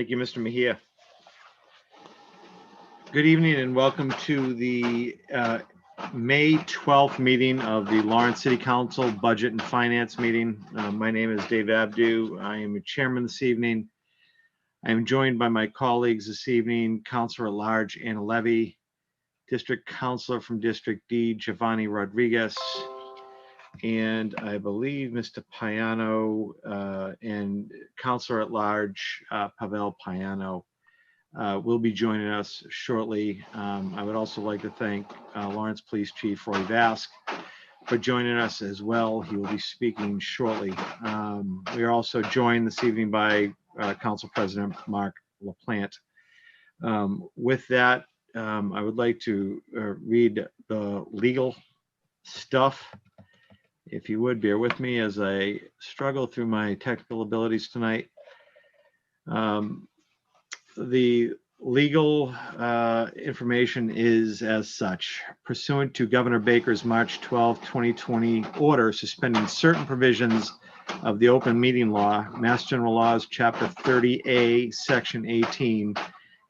Thank you, Mr. Mejia. Good evening and welcome to the May 12th meeting of the Lawrence City Council Budget and Finance meeting. My name is Dave Abdu. I am the chairman this evening. I am joined by my colleagues this evening, Councilor at Large Anna Levy, District Councilor from District D, Giovanni Rodriguez, and I believe Mr. Payano and Councilor at Large Pavel Payano will be joining us shortly. I would also like to thank Lawrence Police Chief Roy Vask for joining us as well. He will be speaking shortly. We are also joined this evening by Council President Mark LaPlante. With that, I would like to read the legal stuff. If you would bear with me as I struggle through my technical abilities tonight. The legal information is as such. Pursuant to Governor Baker's March 12, 2020 order suspending certain provisions of the open meeting law, Mass General Laws, Chapter 30A, Section 18,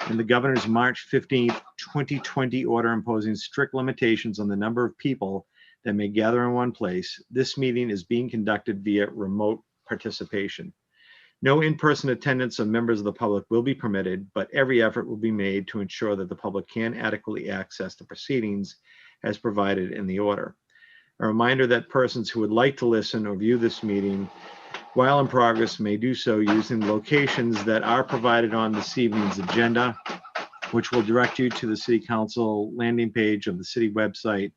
and the Governor's March 15, 2020 order imposing strict limitations on the number of people that may gather in one place, this meeting is being conducted via remote participation. No in-person attendance of members of the public will be permitted, but every effort will be made to ensure that the public can adequately access the proceedings as provided in the order. A reminder that persons who would like to listen or view this meeting while in progress may do so using locations that are provided on this evening's agenda, which will direct you to the City Council landing page of the city website.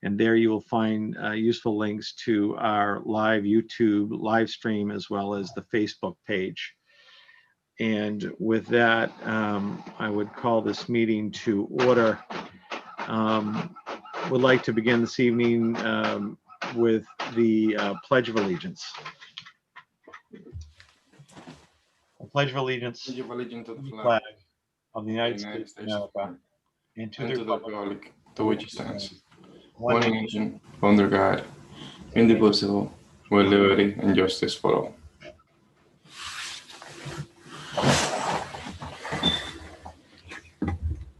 And there you will find useful links to our live YouTube live stream as well as the Facebook page. And with that, I would call this meeting to order. Would like to begin this evening with the Pledge of Allegiance. I pledge of allegiance To the flag of the United States of America and to the republic to which it stands, one nation, under God, indivisible, with liberty and justice for all.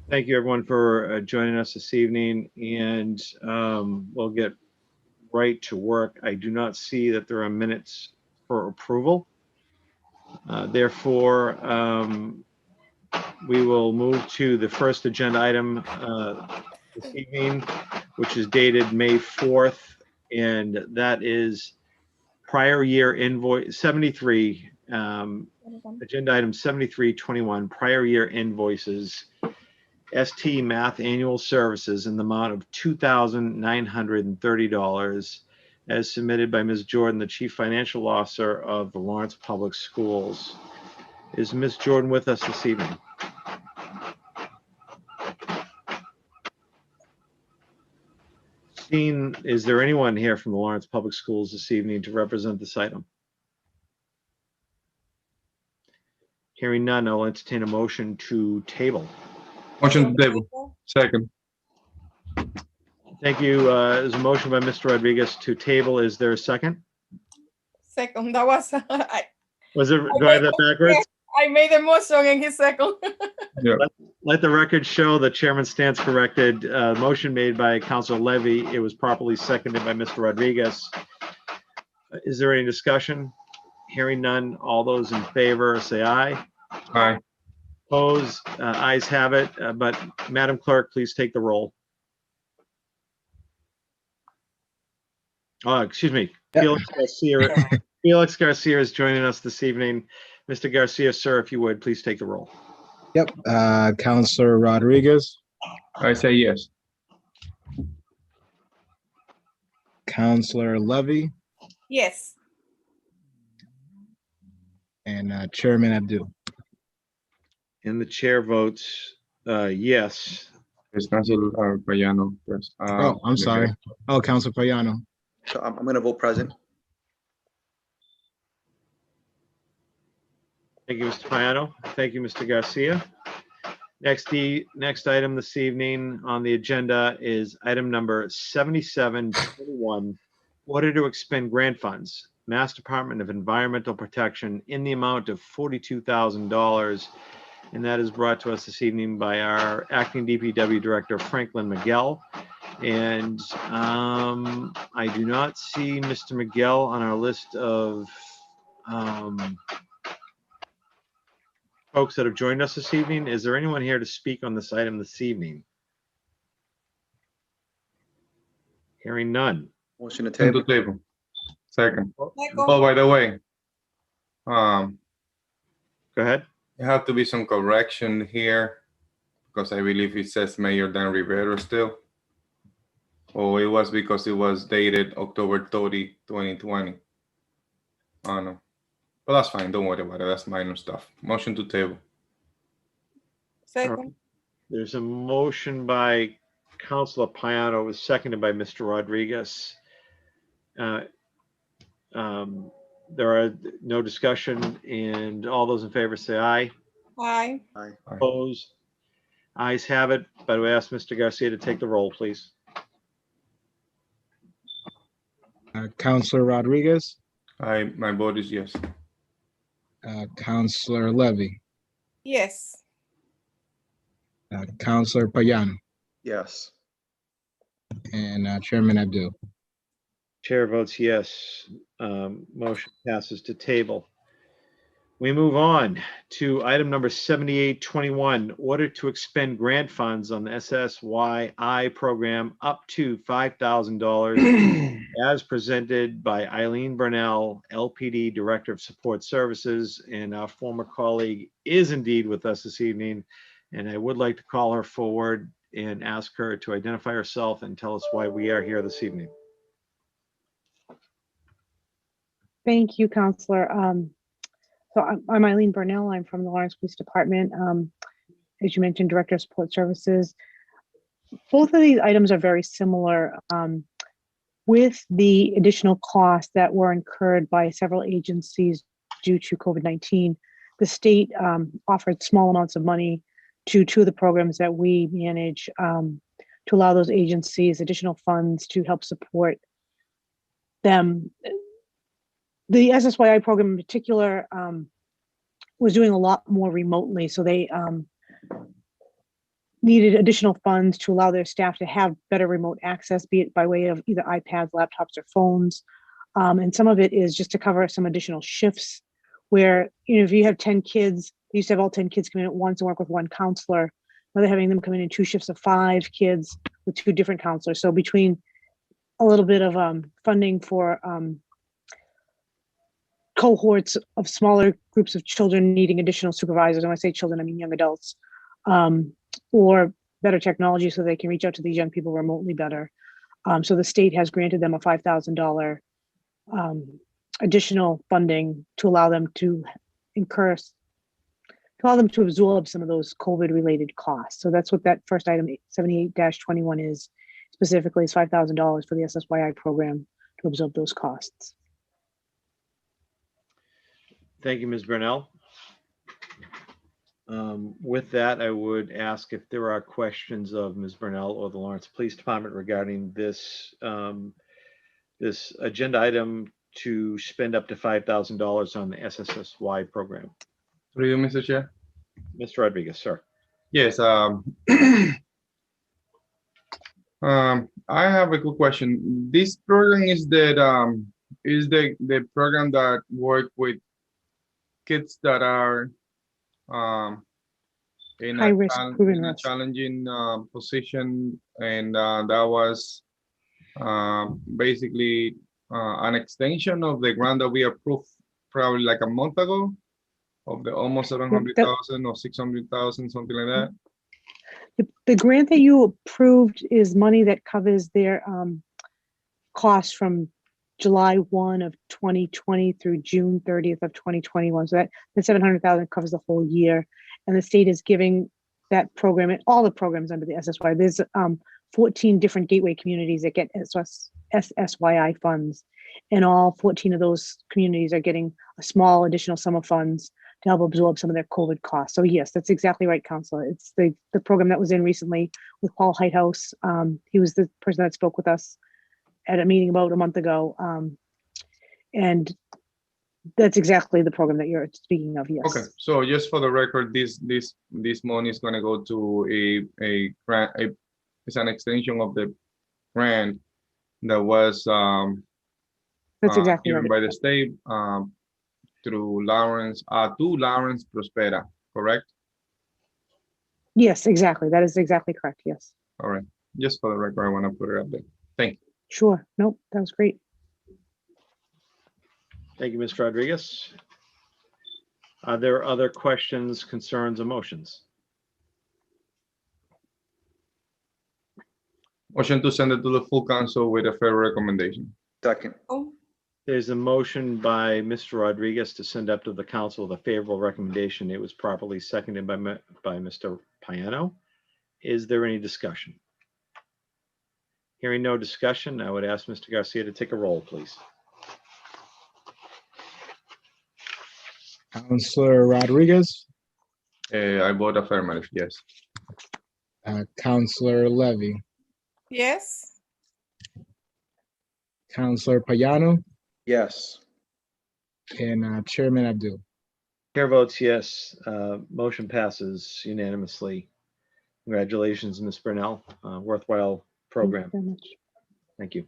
Thank you, everyone, for joining us this evening, and we'll get right to work. I do not see that there are minutes for approval. Therefore, we will move to the first agenda item this evening, which is dated May 4th, and that is prior year invoice 73, agenda item 7321, prior year invoices, ST Math Annual Services in the amount of $2,930 as submitted by Ms. Jordan, the Chief Financial Officer of the Lawrence Public Schools. Is Ms. Jordan with us this evening? Is there anyone here from the Lawrence Public Schools this evening to represent this item? Hearing none, I'll entertain a motion to table. Motion to table. Second. Thank you. There's a motion by Mr. Rodriguez to table. Is there a second? Second, that was Do I have that backwards? I made a motion and he second. Yeah. Let the record show the chairman's stance corrected. Motion made by Councilor Levy. It was properly seconded by Mr. Rodriguez. Is there any discussion? Hearing none. All those in favor say aye. Aye. Opposed? Ayes have it. But Madam Clerk, please take the roll. Excuse me. Felix Garcia is joining us this evening. Mr. Garcia, sir, if you would, please take the roll. Yep. Councilor Rodriguez, I say yes. Councilor Levy, Yes. and Chairman Abdul. And the chair votes yes. It's Councilor Payano first. Oh, I'm sorry. Oh, Councilor Payano. So I'm going to vote present. Thank you, Mr. Payano. Thank you, Mr. Garcia. Next item this evening on the agenda is item number 7721, order to expend grant funds. Mass Department of Environmental Protection in the amount of $42,000. And that is brought to us this evening by our acting DPW Director, Franklin Miguel. And I do not see Mr. Miguel on our list of folks that have joined us this evening. Is there anyone here to speak on this item this evening? Hearing none. Motion to Motion table. to table. Second. Second. Oh, by the way, Go ahead. there have to be some correction here because I believe it says Mayor Dan Rivera still. Oh, it was because it was dated October 30, 2020. I don't know. But that's fine. Don't worry about it. That's minor stuff. Motion to table. Second. There's a motion by Councilor Payano, was seconded by Mr. Rodriguez. There are no discussion, and all those in favor say aye. Aye. Opposed? Ayes have it, but we ask Mr. Garcia to take the roll, please. Counselor Rodriguez, My vote is yes. Counselor Levy, Yes. Counselor Payano, Yes. and Chairman Abdul. Chair votes yes. Motion passes to table. We move on to item number 7821, order to expend grant funds on the SSYI program up to $5,000 as presented by Eileen Burnell, LPD Director of Support Services, and our former colleague is indeed with us this evening. And I would like to call her forward and ask her to identify herself and tell us why we are here this evening. Thank you, Counselor. So I'm Eileen Burnell. I'm from the Lawrence Police Department. As you mentioned, Director of Support Services. Both of these items are very similar with the additional costs that were incurred by several agencies due to COVID-19. The state offered small amounts of money to two of the programs that we manage to allow those agencies additional funds to help support them. The SSYI program in particular was doing a lot more remotely, so they needed additional funds to allow their staff to have better remote access, be it by way of either iPads, laptops, or phones. And some of it is just to cover some additional shifts where, you know, if you have 10 kids, you used to have all 10 kids come in at once and work with one counselor. Now they're having them come in two shifts of 5 kids with 2 different counselors. So between a little bit of funding for cohorts of smaller groups of children needing additional supervisors, and when I say children, I mean young adults, or better technology so they can reach out to these young people remotely better. So the state has granted them a $5,000 additional funding to allow them to absorb some of those COVID-related costs. So that's what that first item 78-21 is specifically, is $5,000 for the SSYI program to absorb those costs. Thank you, Ms. Burnell. With that, I would ask if there are questions of Ms. Burnell or the Lawrence Police Department regarding this this agenda item to spend up to $5,000 on the SSSY program. Through you, Mr. Chair. Mr. Rodriguez, sir. Yes. I have a quick question. This program is that is the program that work with kids that are in High risk, proven in a risk. challenging position, and that was basically an extension of the grant that we approved probably like a month ago, of the almost 700,000 or 600,000, something like that. The grant that you approved is money that covers their costs from July 1 of 2020 through June 30th of 2021. So that the 700,000 covers the whole year. And the state is giving that program and all the programs under the SSY. There's 14 different gateway communities that get SSYI funds. And all 14 of those communities are getting a small additional sum of funds to help absorb some of their COVID costs. So yes, that's exactly right, Counselor. It's the program that was in recently with Paul Heighthouse. He was the person that spoke with us at a meeting about a month ago. And that's exactly the program that you're speaking of, yes. Okay, so just for the record, this money is gonna go to a grant, it's an extension of the grant that was That's exactly given right. by the state through Lawrence, to Lawrence Prospera, correct? Yes, exactly. That is exactly correct. Yes. All right, just for the record, I want to put it up there. Thank you. Sure. Nope, that was great. Thank you, Ms. Rodriguez. Are there other questions, concerns, or motions? Motion to send it to the full council with a fair recommendation. Second. Oh, There's a motion by Mr. Rodriguez to send up to the council with a favorable recommendation. It was properly seconded by Mr. Payano. Is there any discussion? Hearing no discussion, I would ask Mr. Garcia to take a roll, please. Counselor Rodriguez, I vote affirmative, yes. Counselor Levy, yes. Counselor Payano, Yes. and Chairman Abdul. Chair votes yes. Motion passes unanimously. Congratulations, Ms. Brunel. Worthwhile Thank you program. very much. Thank you.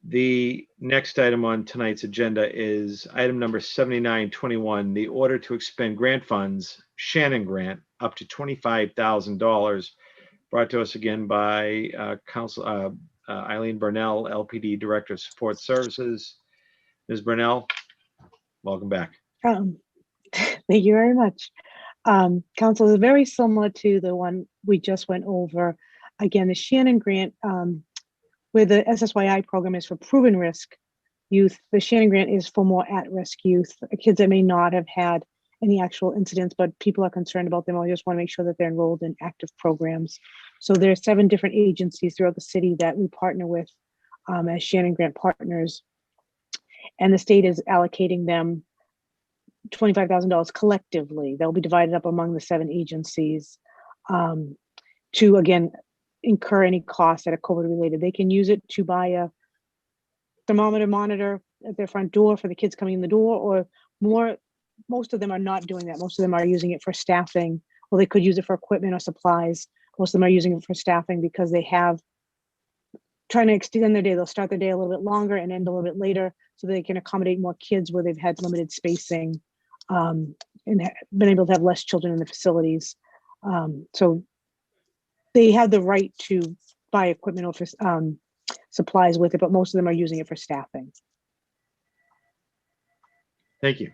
The next item on tonight's agenda is item number 7921, the order to expend grant funds, Shannon Grant, up to $25,000, brought to us again by Council Eileen Burnell, LPD Director of Support Services. Ms. Burnell, welcome back. Thank you very much. Council is very similar to the one we just went over. Again, the Shannon Grant, where the SSYI program is for proven risk youth, the Shannon Grant is for more at-risk youth, kids that may not have had any actual incidents, but people are concerned about them. I just want to make sure that they're enrolled in active programs. So there are 7 different agencies throughout the city that we partner with as Shannon Grant partners. And the state is allocating them $25,000 collectively. They'll be divided up among the 7 agencies to, again, incur any costs that are COVID related. They can use it to buy a thermometer monitor at their front door for the kids coming in the door, or most of them are not doing that. Most of them are using it for staffing. Well, they could use it for equipment or supplies. Most of them are using it for staffing because they have trying to extend their day. They'll start their day a little bit longer and end a little bit later so they can accommodate more kids where they've had limited spacing and been able to have less children in the facilities. So they have the right to buy equipment or supplies with it, but most of them are using it for staffing. Thank you.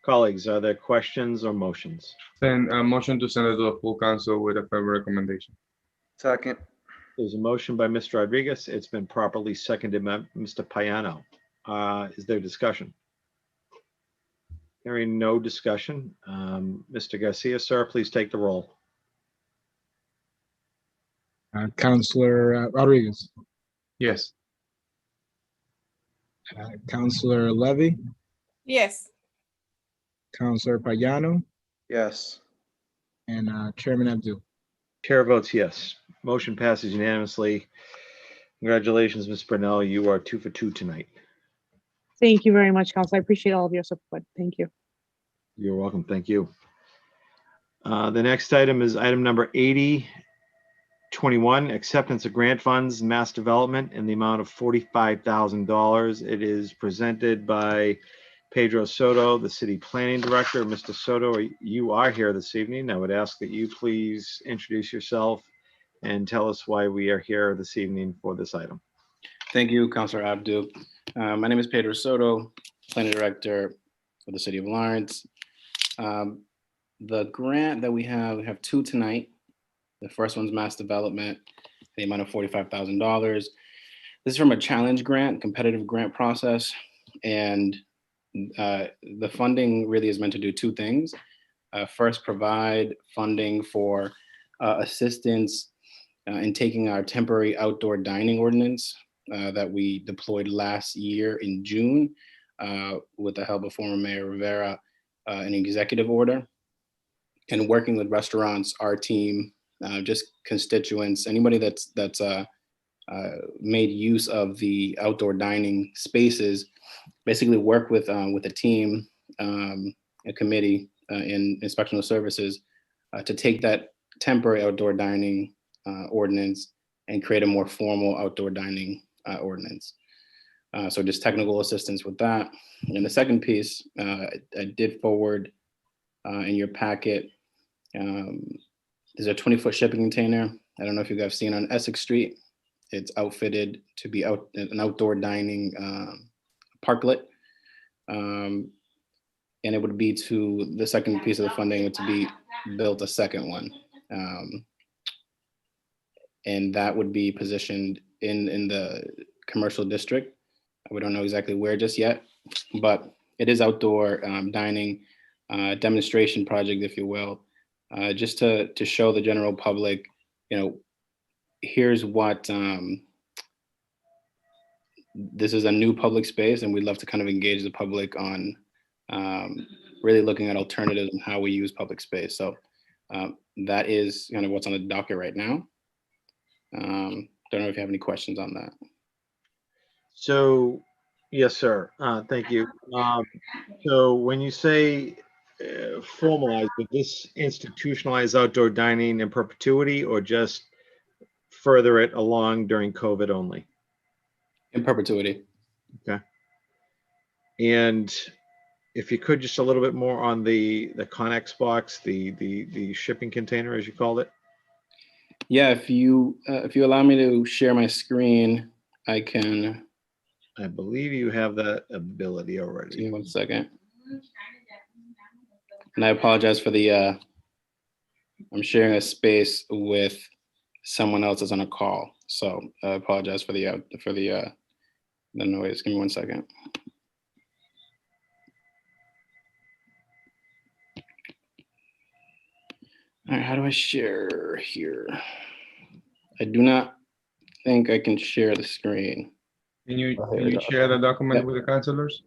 Colleagues, are there questions or motions? Then a motion to send it to the full council with a fair recommendation. Second. There's a motion by Mr. Rodriguez. It's been properly seconded by Mr. Payano. Is there discussion? Hearing no discussion. Mr. Garcia, sir, please take the roll. Counselor Rodriguez, Yes. Counselor Levy, Yes. Counselor Payano, Yes. and Chairman Abdul. Chair votes yes. Motion passes unanimously. Congratulations, Ms. Brunel. You are 2 for 2 tonight. Thank you very much, Council. I appreciate all of your support. Thank you. You're welcome. Thank you. The next item is item number 8021, acceptance of grant funds, mass development in the amount of $45,000. It is presented by Pedro Soto, the city planning director. Mr. Soto, you are here this evening. I would ask that you please introduce yourself and tell us why we are here this evening for this item. Thank you, Councilor Abdul. My name is Pedro Soto, planning director for the city of Lawrence. The grant that we have 2 tonight. The first one's mass development, the amount of $45,000. This is from a challenge grant, competitive grant process. And the funding really is meant to do 2 things. First, provide funding for assistance in taking our temporary outdoor dining ordinance that we deployed last year in June with the help of former Mayor Rivera, an executive order, and working with restaurants, our team, just constituents, anybody that's made use of the outdoor dining spaces, basically work with a team, a committee in inspectional services to take that temporary outdoor dining ordinance and create a more formal outdoor dining ordinance. So just technical assistance with that. And the second piece, I did forward in your packet, there's a 20-foot shipping container. I don't know if you guys have seen on Essex Street. It's outfitted to be an outdoor dining parklet. And it would be to the second piece of the funding would to be built a second one. And that would be positioned in the commercial district. We don't know exactly where just yet, but it is outdoor dining demonstration project, if you will, just to show the general public, here's what, this is a new public space, and we'd love to kind of engage the public on really looking at alternatives and how we use public space. So that is kind of what's on the docket right now. Don't know if you have any questions on that. So, yes, sir. Thank you. So when you say formalize, would this institutionalize outdoor dining in perpetuity or just further it along during COVID only? In perpetuity. Okay. And if you could, just a little bit more on the Connex box, the shipping container, as you called it. Yeah, if you allow me to share my screen, I can. I believe you have that ability Give already. me 1 second. And I apologize for the, I'm sharing a space with someone else that's on a call. So I apologize for the noise. Give me 1 second. All right, how do I share here? I do not think I can share the screen. Can you, Oh, here can we you go. share the document Yep. with the councilors?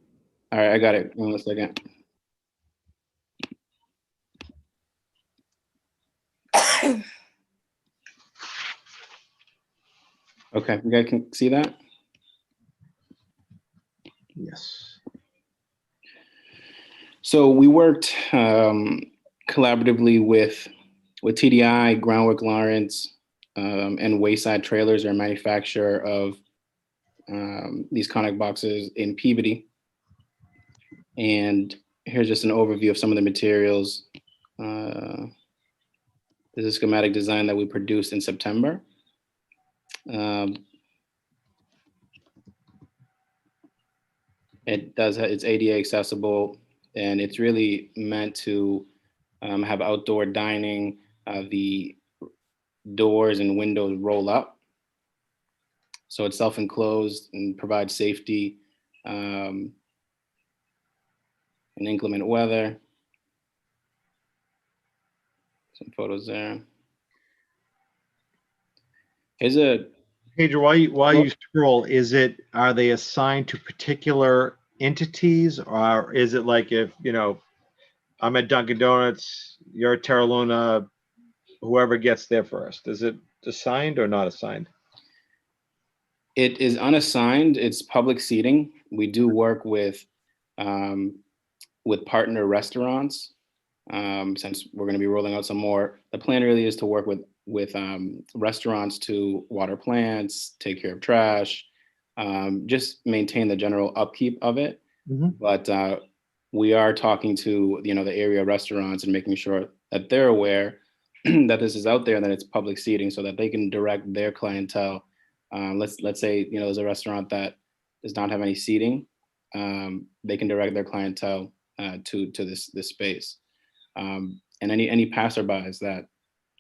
All right, I got it. Give me 1 second. Okay, you guys can see that? Yes. So we worked collaboratively with TDI, Groundwork Lawrence, and Wayside Trailers, our manufacturer of these Conic boxes in Peabody. And here's just an overview of some of the materials. This is a schematic design that we produced in September. It's ADA accessible, and it's really meant to have outdoor dining. The doors and windows roll up, so it's self-enclosed and provides safety in inclement weather. Some photos there. Here's a Pedro, while you scroll, are they assigned to particular entities, or is it like if, I'm at Dunkin' Donuts, you're at Terra Luna, whoever gets there first? Is it assigned or not assigned? It is unassigned. It's public seating. We do work with partner restaurants. Since we're going to be rolling out some more, the plan really is to work with restaurants to water plants, take care of trash, just maintain the general upkeep of it. Mm-hmm. But we are talking to the area restaurants and making sure that they're aware that this is out there and that it's public seating, so that they can direct their clientele. Let's say there's a restaurant that does not have any seating, they can direct their clientele to this space. And any passerbys that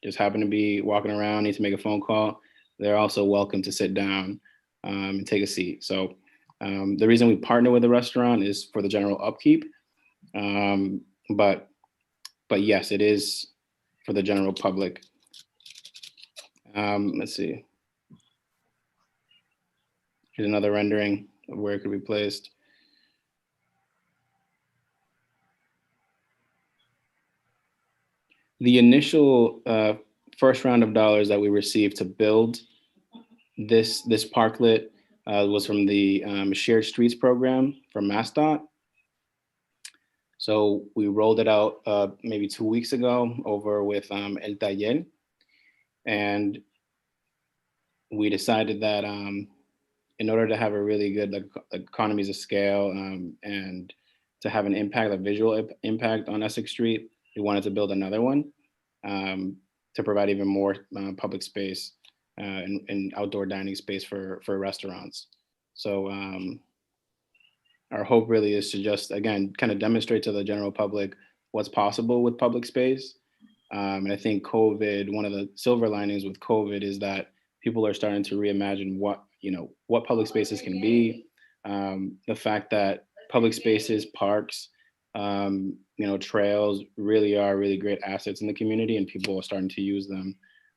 just happen to be walking around, need to make a phone call, they're also welcome to sit down and take a seat. So the reason we partner with the restaurant is for the general upkeep. But yes, it is for the general public. Let's see. Here's another rendering of where it could be placed. The initial first round of dollars that we received to build This parklet was from the Shared Streets program from MassDOT. So we rolled it out maybe 2 weeks ago over with El Taller. And we decided that in order to have a really good economies of scale and to have an impact, a visual impact on Essex Street, we wanted to build another one to provide even more public space and outdoor dining space for restaurants. So our hope really is to just, again, kind of demonstrate to the general public what's possible with public space. And I think COVID, one of the silver linings with COVID is that people are starting to reimagine what public spaces can be. The fact that public spaces, parks, trails really are really great assets in the community, and people are starting to use them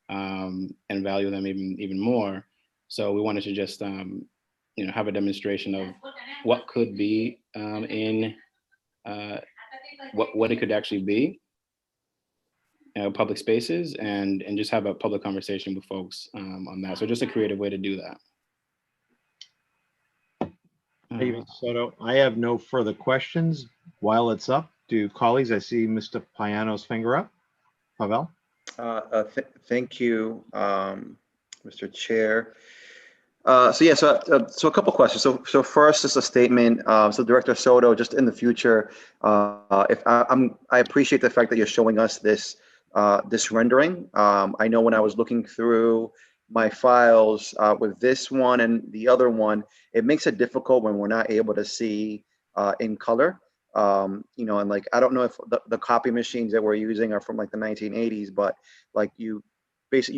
and value them even more. So we wanted to just have a demonstration of what could be in what it could actually be, public spaces, and just have a public conversation with folks on that. So just a creative way to do that. Thank you, Mr. Soto. I have no further questions. While it's up, do colleagues, I see Mr. Payano's finger up. Pavel? Thank you, Mr. Chair. So a couple questions. So first is a statement. So Director Soto, just in the future, I appreciate the fact that you're showing us this rendering. I know when I was looking through my files with this one and the other one, it makes it difficult when we're not able to see in color. And like, I don't know if the copy machines that we're using are from like the 1980s, but like you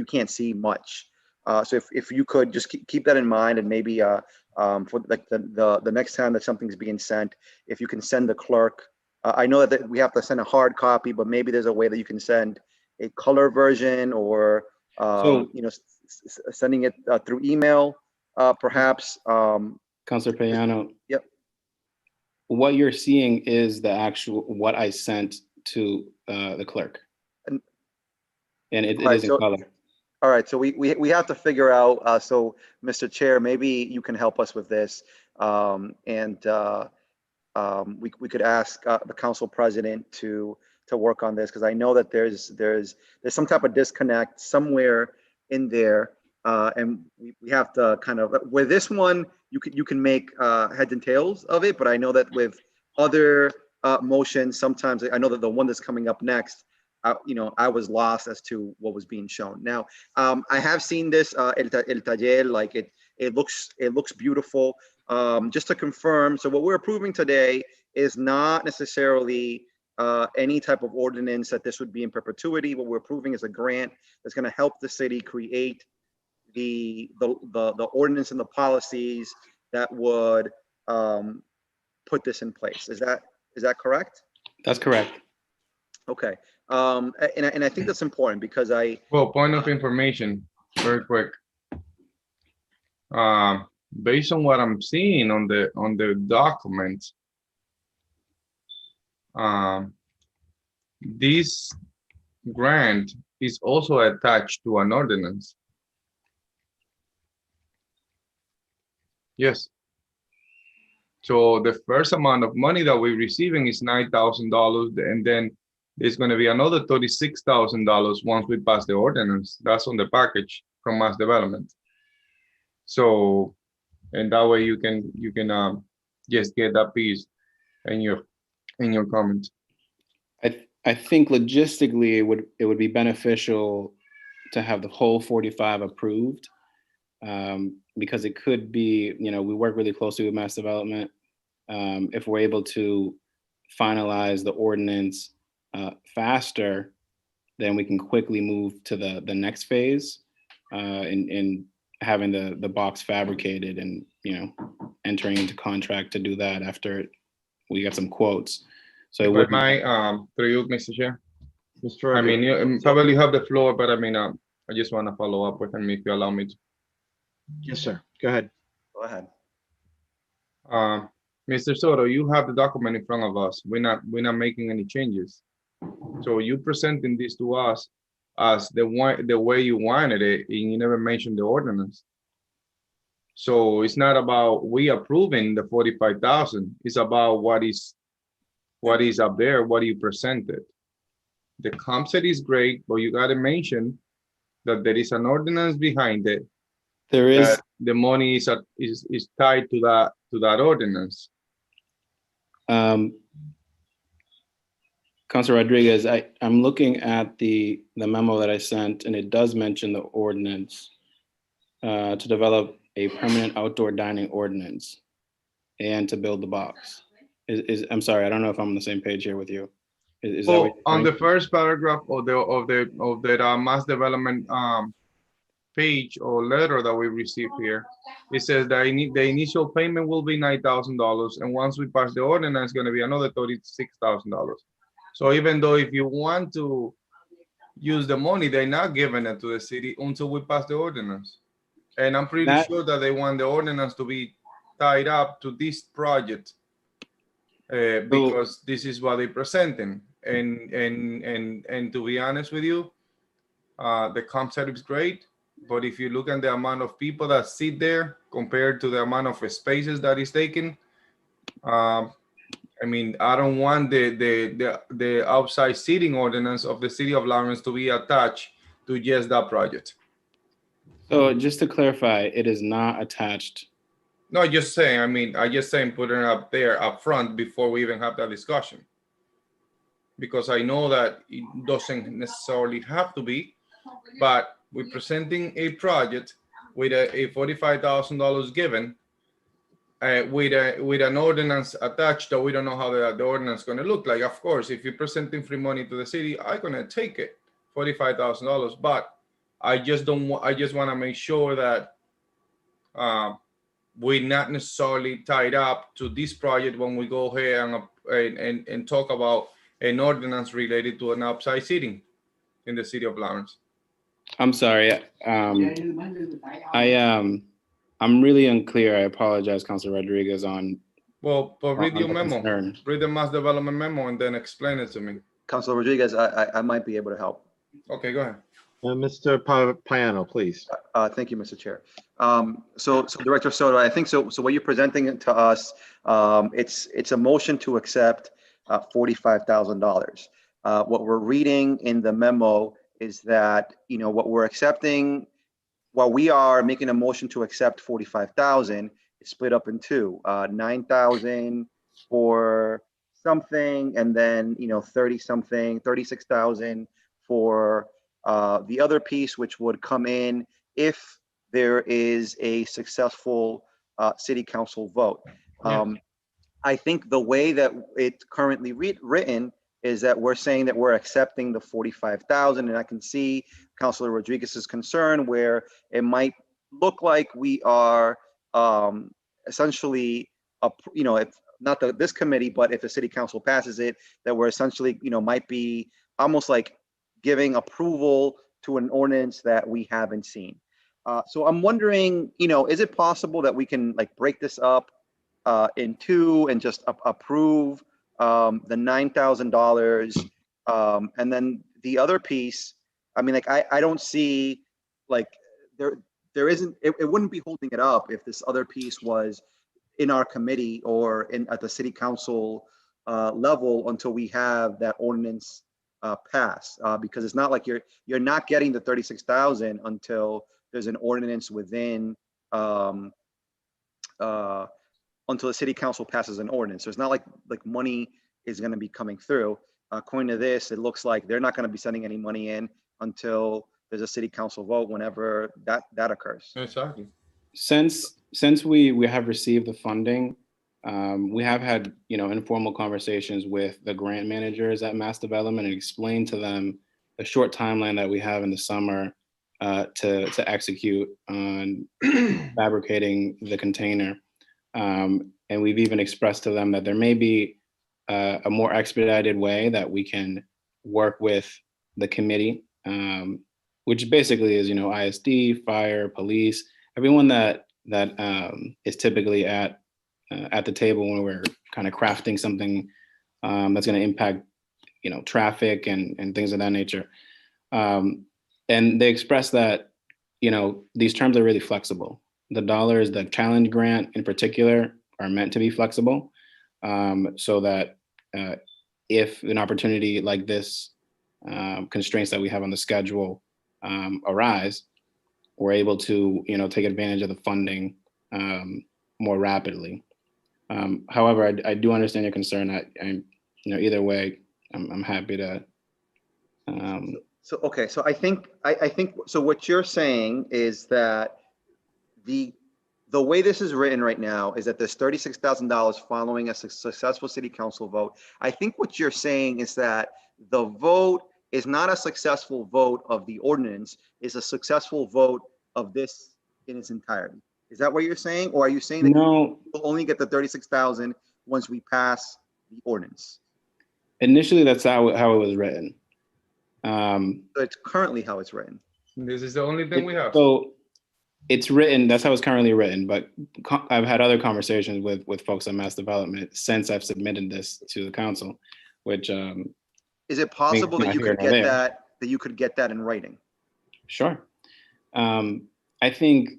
can't see much. So if you could just keep that in mind, and maybe for like the next time that something's being sent, if you can send the clerk, I know that we have to send a hard copy, but maybe there's a way that you can send a color version, or sending it through email, perhaps. Councilor Payano. Yep. What you're seeing is the actual what I sent to the clerk, and it is in color. All right, so we have to figure out. So, Mr. Chair, maybe you can help us with this, and we could ask the council president to work on this, because I know that there's some type of disconnect somewhere in there, and we have to kind of, with this one you can make heads and tails of it, but I know that with other motions, sometimes I know that the one that's coming up next, I was lost as to what was being shown. Now, I have seen this El Taller, like it looks beautiful. Just to confirm, so what we're approving today is not necessarily any type of ordinance that this would be in perpetuity. What we're approving is a grant that's going to help the city create the ordinance and the policies that would put this in place. Is that correct? That's correct. Okay. And I think that's important because Well, point of information, very quick. Based on what I'm seeing on the document, this grant is also attached to an ordinance. Yes. So the first amount of money that we're receiving is $9,000, and then there's going to be another $36,000 once we pass the ordinance. That's on the package from Mass Development. So, and that way you can just get that piece in your comment. I think logistically it would be beneficial to have the whole 45 approved, because it could be, we work really closely with Mass Development. If we're able to finalize the ordinance faster, then we can quickly move to the next phase in having the box fabricated and entering into contract to do that after we get some quotes. So it would through you, Mr. Chair. Mr. I mean, you probably have the floor, but I mean, I just want to follow up with him if you allow me to. Yes, sir. Go ahead. go ahead. Mr. Soto, you have the document in front of us. We're not making any changes. So you presenting this to us as the way you wanted it, and you never mentioned the ordinance. So it's not about we approving the 45,000. It's about what is up there, what you presented. The comp set is great, but you gotta mention that there is an ordinance behind it. There is, That the money is tied to that ordinance. Councilor Rodriguez, I'm looking at the memo that I sent, and it does mention the ordinance to develop a permanent outdoor dining ordinance and to build the box. I'm sorry, I don't know if I'm on the same page here with you. Is that what Well, you're on the saying? first paragraph of the mass development page or letter that we received here, it says that the initial payment will be $9,000, and once we pass the ordinance, it's going to be another $36,000. So even though if you want to use the money, they're not giving it to the city until we pass the ordinance. And I'm pretty sure that they want the ordinance to be tied up to this project because this is what they're presenting. And to be honest with you, the concept is great, but if you look at the amount of people that sit there compared to the amount of spaces that is taken, I mean, I don't want the outside seating ordinance of the city of Lawrence to be attached to just that project. So just to clarify, it is not attached. No, just saying, I mean, I just saying put it up there up front before we even have that discussion. Because I know that it doesn't necessarily have to be, but we're presenting a project with a $45,000 given with an ordinance attached that we don't know how the ordinance is going to look like. Of course, if you're presenting free money to the city, I'm going to take it, $45,000. But I just want to make sure that we're not necessarily tied up to this project when we go here and talk about an ordinance related to an outside seating in the city of Lawrence. I'm sorry. I'm really unclear. I apologize, Councilor Rodriguez, on. Well, but read your the memo, concern. read the mass development memo and then explain it to me. Councilor Rodriguez, I might be able to help. Okay, go ahead. Mr. Payano, please. Thank you, Mr. Chair. So Director Soto, I think so. So what you're presenting to us, it's a motion to accept $45,000. What we're reading in the memo is that, you know, what we're accepting, while we are making a motion to accept 45,000, it's split up in two, 9,000 for something, and then, you know, 36,000 for the other piece, which would come in if there is a successful city council vote. I think the way that it's currently written is that we're saying that we're accepting the 45,000, and I can see Councilor Rodriguez's concern where it might look like we are essentially, you know, if not this committee, but if the city council passes it, that we're essentially, you know, might be almost like giving approval to an ordinance that we haven't seen. So I'm wondering, you know, is it possible that we can like break this up in two and just approve the $9,000, and then the other piece? I mean, like I don't see like there isn't, it wouldn't be holding it up if this other piece was in our committee or at the city council level until we have that ordinance pass, because it's not like you're not getting the 36,000 until there's an ordinance within until the city council passes an ordinance. So it's not like money is going to be coming through. According to this, it looks like they're not going to be sending any money in until there's a city council vote, whenever that occurs. Exactly. Since we have received the funding, we have had, you know, informal conversations with the grant managers at Mass Development and explained to them the short timeline that we have in the summer to execute on fabricating the container. And we've even expressed to them that there may be a more expedited way that we can work with the committee, which basically is, you know, ISD, fire, police, everyone that is typically at the table when we're kind of crafting something that's going to impact, you know, traffic and things of that nature. And they express that, you know, these terms are really flexible. the dollars, the challenge grant in particular, are meant to be flexible, so that if an opportunity like this, constraints that we have on the schedule arise, we're able to, take advantage of the funding more rapidly. However, I do understand your concern. Either way, I'm happy to. So, okay, so I think, so what you're saying is that the way this is written right now is that there's $36,000 following a successful city council vote. I think what you're saying is that the vote is not a successful vote of the ordinance, is a successful vote of this in its entirety. Is that what you're saying? Or are you saying that No, we'll only get the 36,000 once we pass the ordinance? initially that's how it was written. So it's currently how it's written. This is the only thing we have. So it's written, that's how it's currently written, but I've had other conversations with folks on mass development since I've submitted this to the council, which Is it possible that you neither could here nor get there. that you could get that in writing? Sure. I think,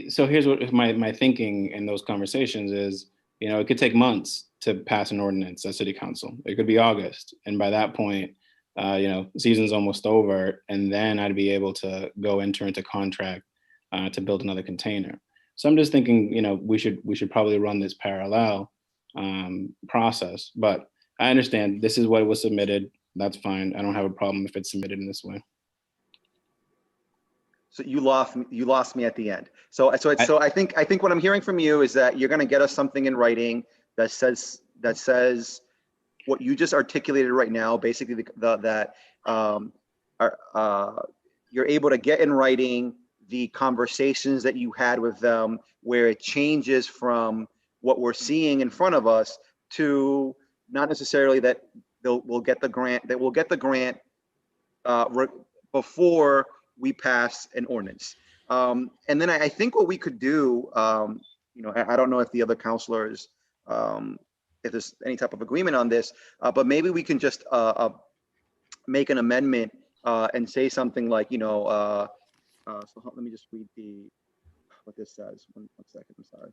so here's what my thinking in those conversations is, it could take months to pass an ordinance at city council. It could be August. And by that point, season's almost over. And then I'd be able to go enter into contract to build another container. So I'm just thinking, we should probably run this parallel process, but I understand this is what was submitted. That's fine. I don't have a problem if it's submitted in this way. So you lost me at the end. So I think what I'm hearing from you is that you're going to get us something in writing that says what you just articulated right now, basically that you're able to get in writing the conversations that you had with them, where it changes from what we're seeing in front of us to not necessarily that we'll get the grant, before we pass an ordinance. And then I think what we could do, I don't know if the other counselors, if there's any type of agreement on this, but maybe we can just make an amendment and say something like, so let me just read what this says. One second, I'm sorry.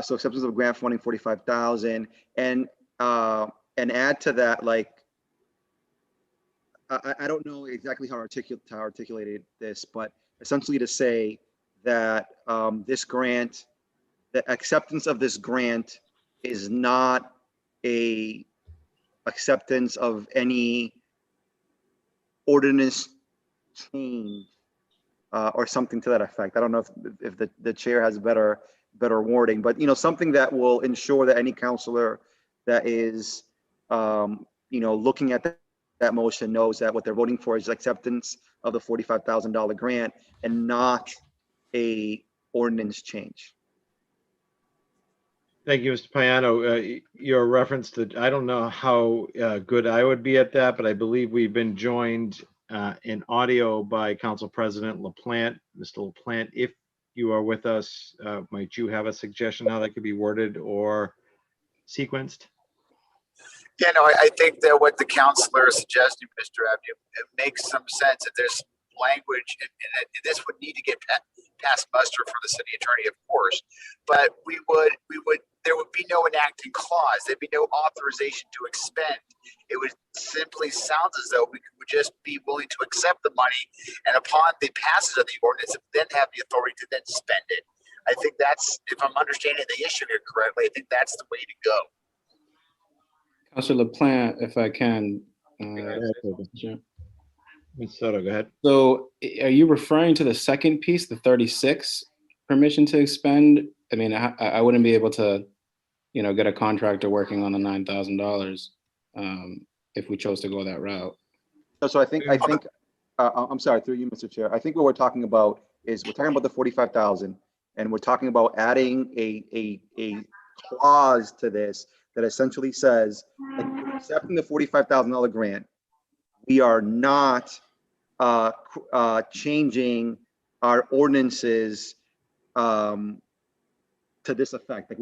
So acceptance of grant funding 45,000, and add to that, like, I don't know exactly how articulated this, but essentially to say that this grant, the acceptance of this grant is not a acceptance of any ordinance change or something to that effect. I don't know if the chair has better wording, but something that will ensure that any counselor that is looking at that motion knows that what they're voting for is acceptance of the $45,000 grant and not a ordinance change. Thank you, Mr. Payano. Your reference to, I don't know how good I would be at that, but I believe we've been joined in audio by Council President LaPlante. Mr. LaPlante, if you are with us, might you have a suggestion how that could be worded or sequenced? Yeah, no, I think that what the counselor is suggesting, Mr. Abdu, it makes some sense that there's language, and this would need to get past muster for the city attorney, of course, but there would be no enacting clause. There'd be no authorization to expend. It would simply sound as though we would just be willing to accept the money, and upon the passage of the ordinance, then have the authority to then spend it. I think that's, if I'm understanding the issue here correctly, I think that's the way to go. Councilor LaPlante, if I can. Sure. Ms. Soto, go ahead. So are you referring to the second piece, the 36 permission to expend? I mean, I wouldn't be able to, get a contractor working on the $9,000 if we chose to go that route. So I think, I'm sorry, through you, Mr. Chair. I think what we're talking about is we're talking about the 45,000, and we're talking about adding a clause to this that essentially says, accepting the $45,000 grant, we are not changing our ordinances to this effect.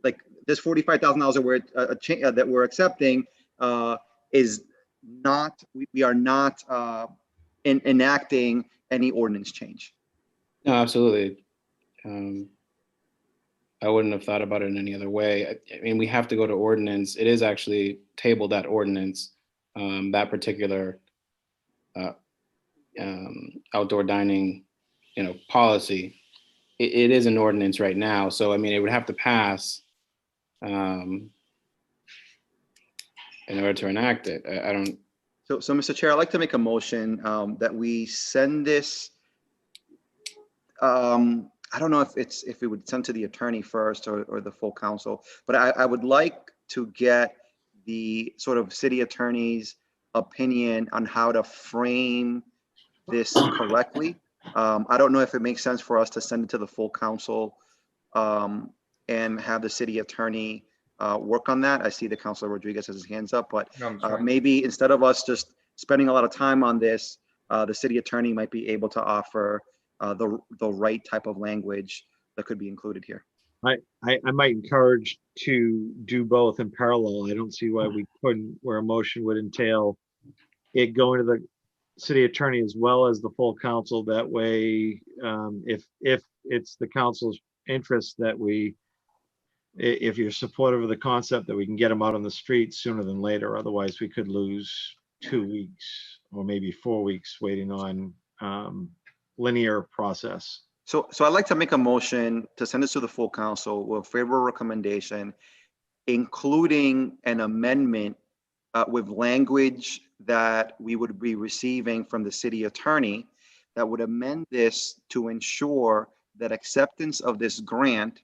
Like this $45,000 that we're accepting is not, we are not enacting any ordinance change. No, absolutely. I wouldn't have thought about it in any other way. I mean, we have to go to ordinance. It is actually tabled that ordinance, that particular outdoor dining, policy. It is an ordinance right now. So, I mean, it would have to pass in order to enact it. I don't. So Mr. Chair, I'd like to make a motion that we send this. I don't know if it would send to the attorney first or the full council, but I would like to get the sort of city attorney's opinion on how to frame this correctly. I don't know if it makes sense for us to send it to the full council and have the city attorney work on that. I see that Councilor Rodriguez has his hands up, but No, I'm sorry. maybe instead of us just spending a lot of time on this, the city attorney might be able to offer the right type of language that could be included here. I might encourage to do both in parallel. I don't see why we couldn't, where a motion would entail it going to the city attorney as well as the full council. That way, if it's the council's interest that if you're supportive of the concept, that we can get them out on the street sooner than later. Otherwise, we could lose 2 weeks or maybe 4 weeks waiting on linear process. So I'd like to make a motion to send this to the full council with favorable recommendation, including an amendment with language that we would be receiving from the city attorney that would amend this to ensure that acceptance of this grant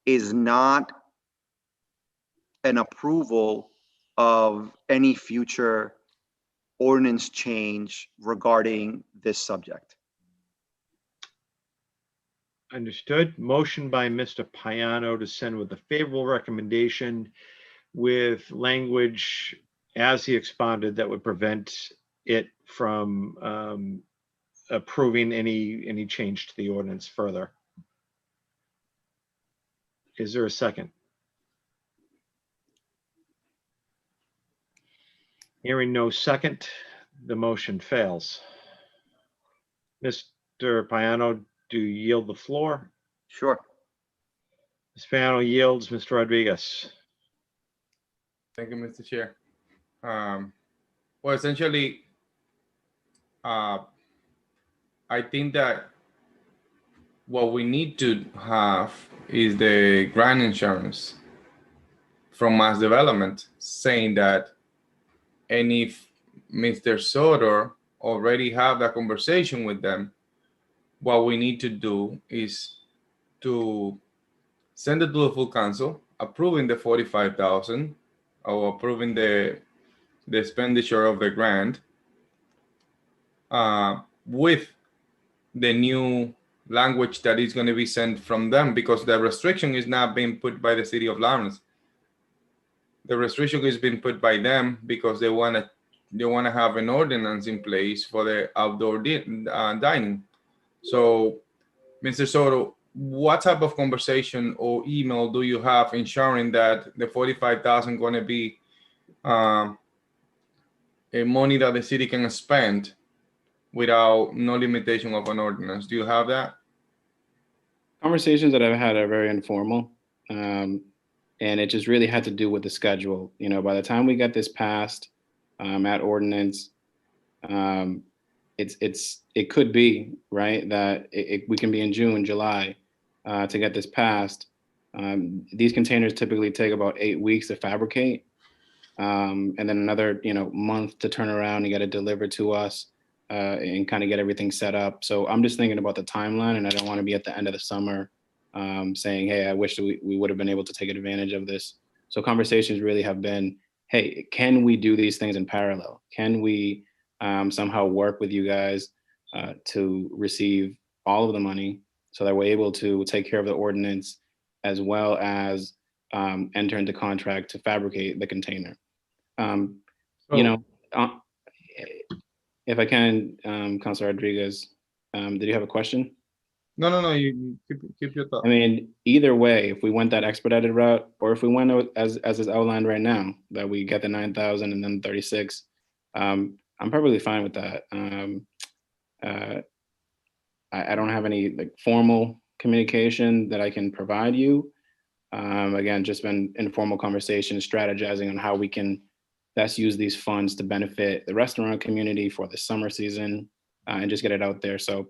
is not an approval of any future ordinance change regarding this subject. Understood. Motion by Mr. Payano to send with a favorable recommendation with language as he expounded that would prevent it from approving any change to the ordinance further. Is there a second? Hearing no second, the motion fails. Mr. Payano, do you yield the floor? Sure. Ms. Payano yields. Mr. Rodriguez. Thank you, Mr. Chair. Well, essentially, I think that what we need to have is the grant insurance from Mass Development saying that, and if Mr. Soto already have that conversation with them, what we need to do is to send it to the full council, approving the 45,000 or approving the expenditure of the grant with the new language that is going to be sent from them, because the restriction is not being put by the city of Lawrence. The restriction is being put by them because they want to have an ordinance in place for the outdoor dining. So, Mr. Soto, what type of conversation or email do you have ensuring that the 45,000 going to be a money that the city can spend without no limitation of an ordinance? Do you have that? Conversations that I've had are very informal. And it just really had to do with the schedule. By the time we got this passed at ordinance, it could be right that we can be in June, July to get this passed. These containers typically take about 8 weeks to fabricate, and then another month to turn around and get it delivered to us and kind of get everything set up. So I'm just thinking about the timeline, and I don't want to be at the end of the summer saying, hey, I wish that we would have been able to take advantage of this. So conversations really have been, hey, can we do these things in parallel? Can we somehow work with you guys to receive all of the money so that we're able to take care of the ordinance as well as enter into contract to fabricate the container? If I can, Councilor Rodriguez, did you have a question? No, you keep your thought. I mean, either way, if we went that expedited route, or if we went as is outlined right now, that we get the 9,000 and then 36, I'm perfectly fine with that. I don't have any like formal communication that I can provide you. Again, just been informal conversation, strategizing on how we can best use these funds to benefit the restaurant community for the summer season and just get it out there. So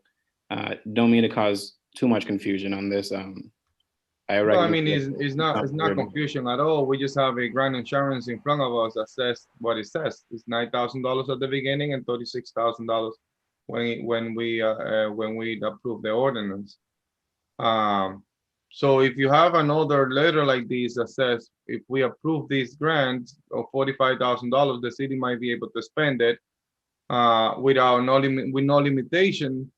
don't mean to cause too much confusion on this. No, I mean, it's not confusion at all. We just have a grant insurance in front of us that says what it says. It's $9,000 at the beginning and $36,000 when we approve the ordinance. So if you have another letter like this that says, if we approve this grant of $45,000, the city might be able to spend it with no limitation.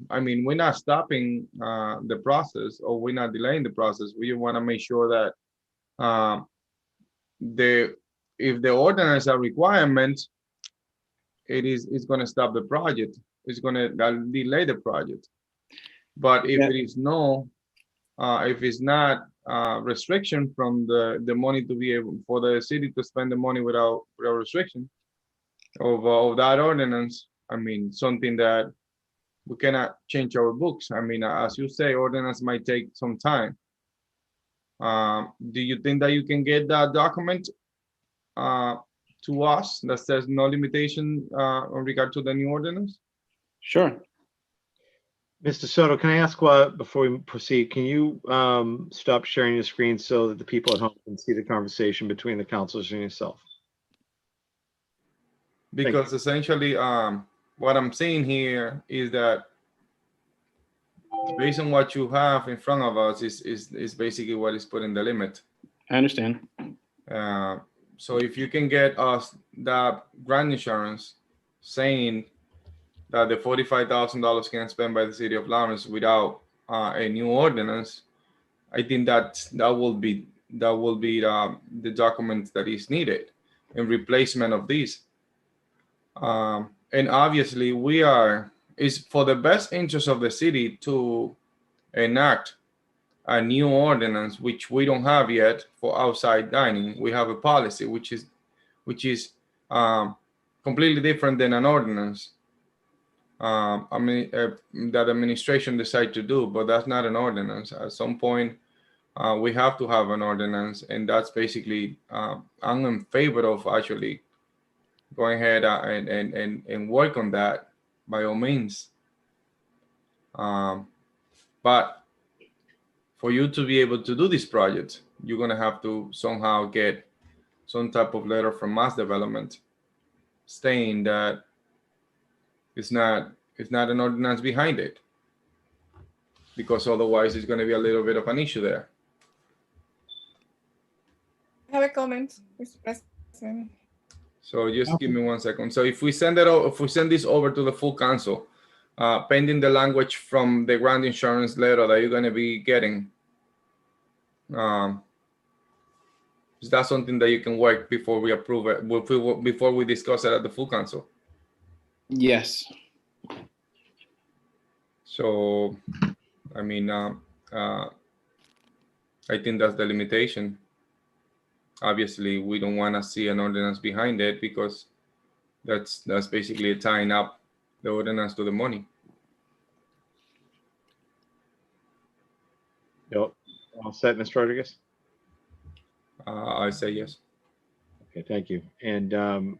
I mean, we're not stopping the process, or we're not delaying the process. We want to make sure that if the ordinance are requirements, it's going to stop the project. It's going to delay the project. But if it is no, if it's not restriction from the money to be able for the city to spend the money without restriction of that ordinance, I mean, something that we cannot change our books. I mean, as you say, ordinance might take some time. Do you think that you can get that document to us that says no limitation in regard to the new ordinance? Sure. Mr. Soto, can I ask before we proceed, can you stop sharing your screen so that the people at home can see the conversation between the councilors and yourself? Because essentially, what I'm saying here is that based on what you have in front of us is basically what is put in the limit. I understand. So if you can get us that grant insurance saying that the $45,000 can spend by the city of Lawrence without a new ordinance, I think that will be the document that is needed in replacement of these. And obviously it's for the best interest of the city to enact a new ordinance, which we don't have yet for outside dining. We have a policy which is completely different than an ordinance. I mean, that administration decide to do, but that's not an ordinance. At some point, we have to have an ordinance, and that's basically I'm in favor of actually going ahead and work on that by all means. But for you to be able to do this project, you're gonna have to somehow get some type of letter from Mass Development saying that it's not an ordinance behind it, because otherwise it's going to be a little bit of an issue there. I have a comment, Mr. President. So just give me 1 second. So if we send this over to the full council, pending the language from the grant insurance letter that you're going to be getting, is that something that you can work before we approve it, before we discuss it at the full council? Yes. So, I mean, I think that's the limitation. Obviously, we don't want to see an ordinance behind it, because that's basically tying up the ordinance to the money. Yep. All set, Mr. Rodriguez? I say yes. Okay, thank you. And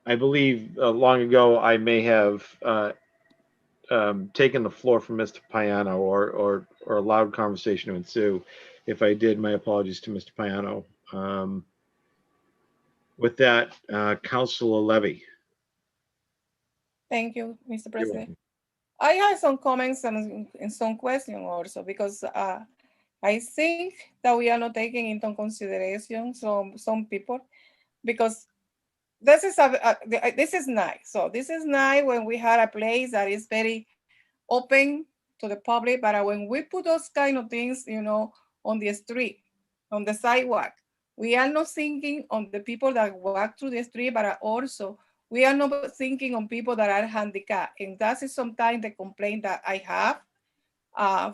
I believe long ago I may have taken the floor from Mr. Payano or allowed conversation to ensue. If I did, my apologies to Mr. Payano. With that, Councilor Levy. Thank you, Mr. President. I have some comments and some questions also, because I think that we are not taking into consideration some people, because this is nice. So this is nice when we had a place that is very open to the public, but when we put those kind of things, on the street, on the sidewalk, we are not thinking on the people that walk through the street, but also we are not thinking on people that are handicapped. And that is sometimes the complaint that I have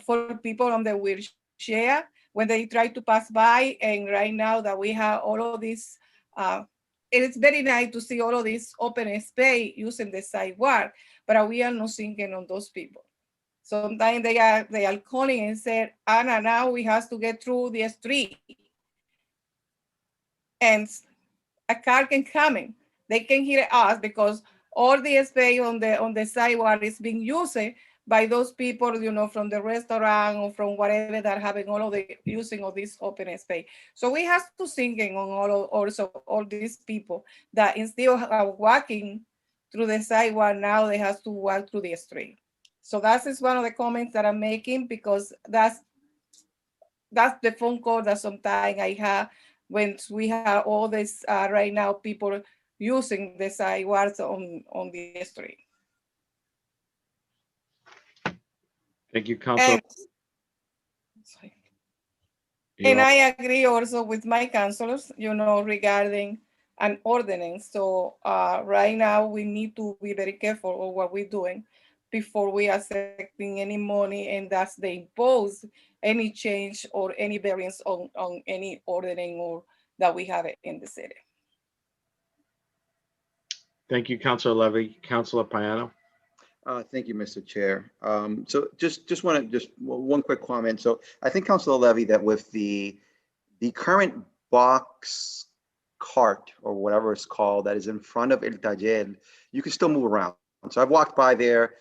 for people on the wheelchair when they try to pass by. And right now that we have all of these it is very nice to see all of this open space using the sidewalk, but we are not thinking on those people. Sometimes they are calling and say, Anna, now we have to get through the street. And a car can come in. They can hear us because all the space on the sidewalk is being used by those people, from the restaurant or from whatever that having all of the using of this open space. So we have to thinking on all these people that instead of walking through the sidewalk, now they have to walk through the street. So that is one of the comments that I'm making, because that's the phone call that sometimes I have when we have all this right now, people using the sidewalks on the street. Thank you, Council. And I agree also with my councilors, regarding an ordinance. So right now we need to be very careful of what we're doing before we are accepting any money, and that's they impose any change or any variance on any ordering or that we have in the city. Thank you, Councilor Levy. Councilor Payano. Thank you, Mr. Chair. So just one quick comment. So I think Councilor Levy, that with the current box cart or whatever it's called that is in front of El Taller, you can still move around. So I've walked by there,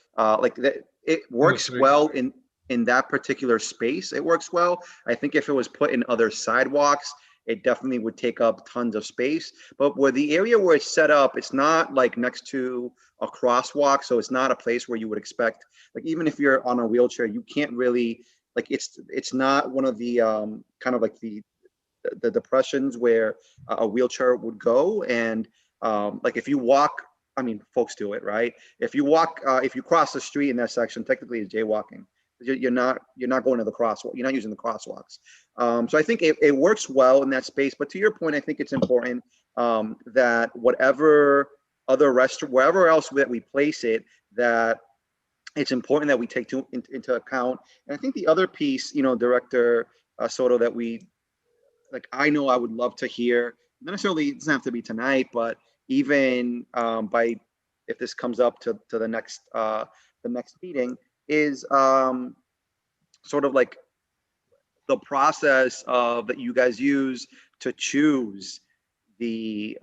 it works well in that particular space. It works well. I think if it was put in other sidewalks, it definitely would take up tons of space. But where the area where it's set up, it's not like next to a crosswalk. So it's not a place where you would expect, like, even if you're on a wheelchair, you can't really, like, it's not one of the kind of like the depressions where a wheelchair would go. And like if you walk, I mean, folks do it, right? If you walk, if you cross the street in that section, technically it's jaywalking. You're not going to the crosswalk. You're not using the crosswalks. So I think it works well in that space. But to your point, I think it's important that whatever other restaurant, wherever else that we place it, that it's important that we take into account. And I think the other piece, Director Soto, that I know I would love to hear, not necessarily, it doesn't have to be tonight, but even if this comes up to the next meeting, is sort of like the process that you guys use to choose the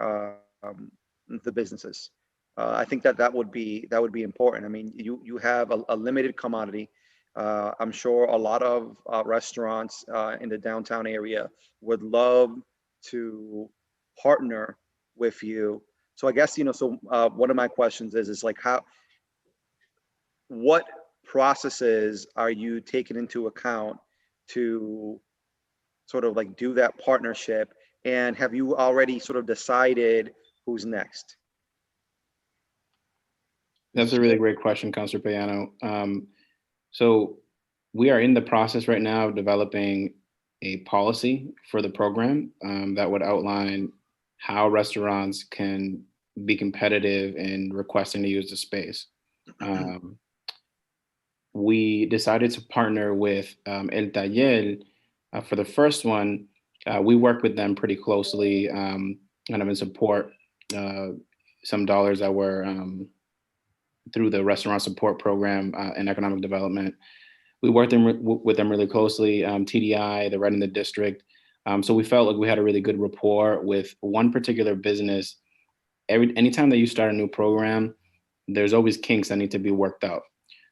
businesses. I think that would be important. I mean, you have a limited commodity. I'm sure a lot of restaurants in the downtown area would love to partner with you. So I guess, one of my questions is like, what processes are you taking into account to sort of like do that partnership? And have you already sort of decided who's next? That's a really great question, Councilor Payano. So we are in the process right now of developing a policy for the program that would outline how restaurants can be competitive in requesting to use the space. We decided to partner with El Taller for the first one. We worked with them pretty closely, kind of in support some dollars that were through the restaurant support program and economic development. We worked with them really closely, TDI, the Red in the District. So we felt like we had a really good rapport with one particular business. Anytime that you start a new program, there's always kinks that need to be worked out.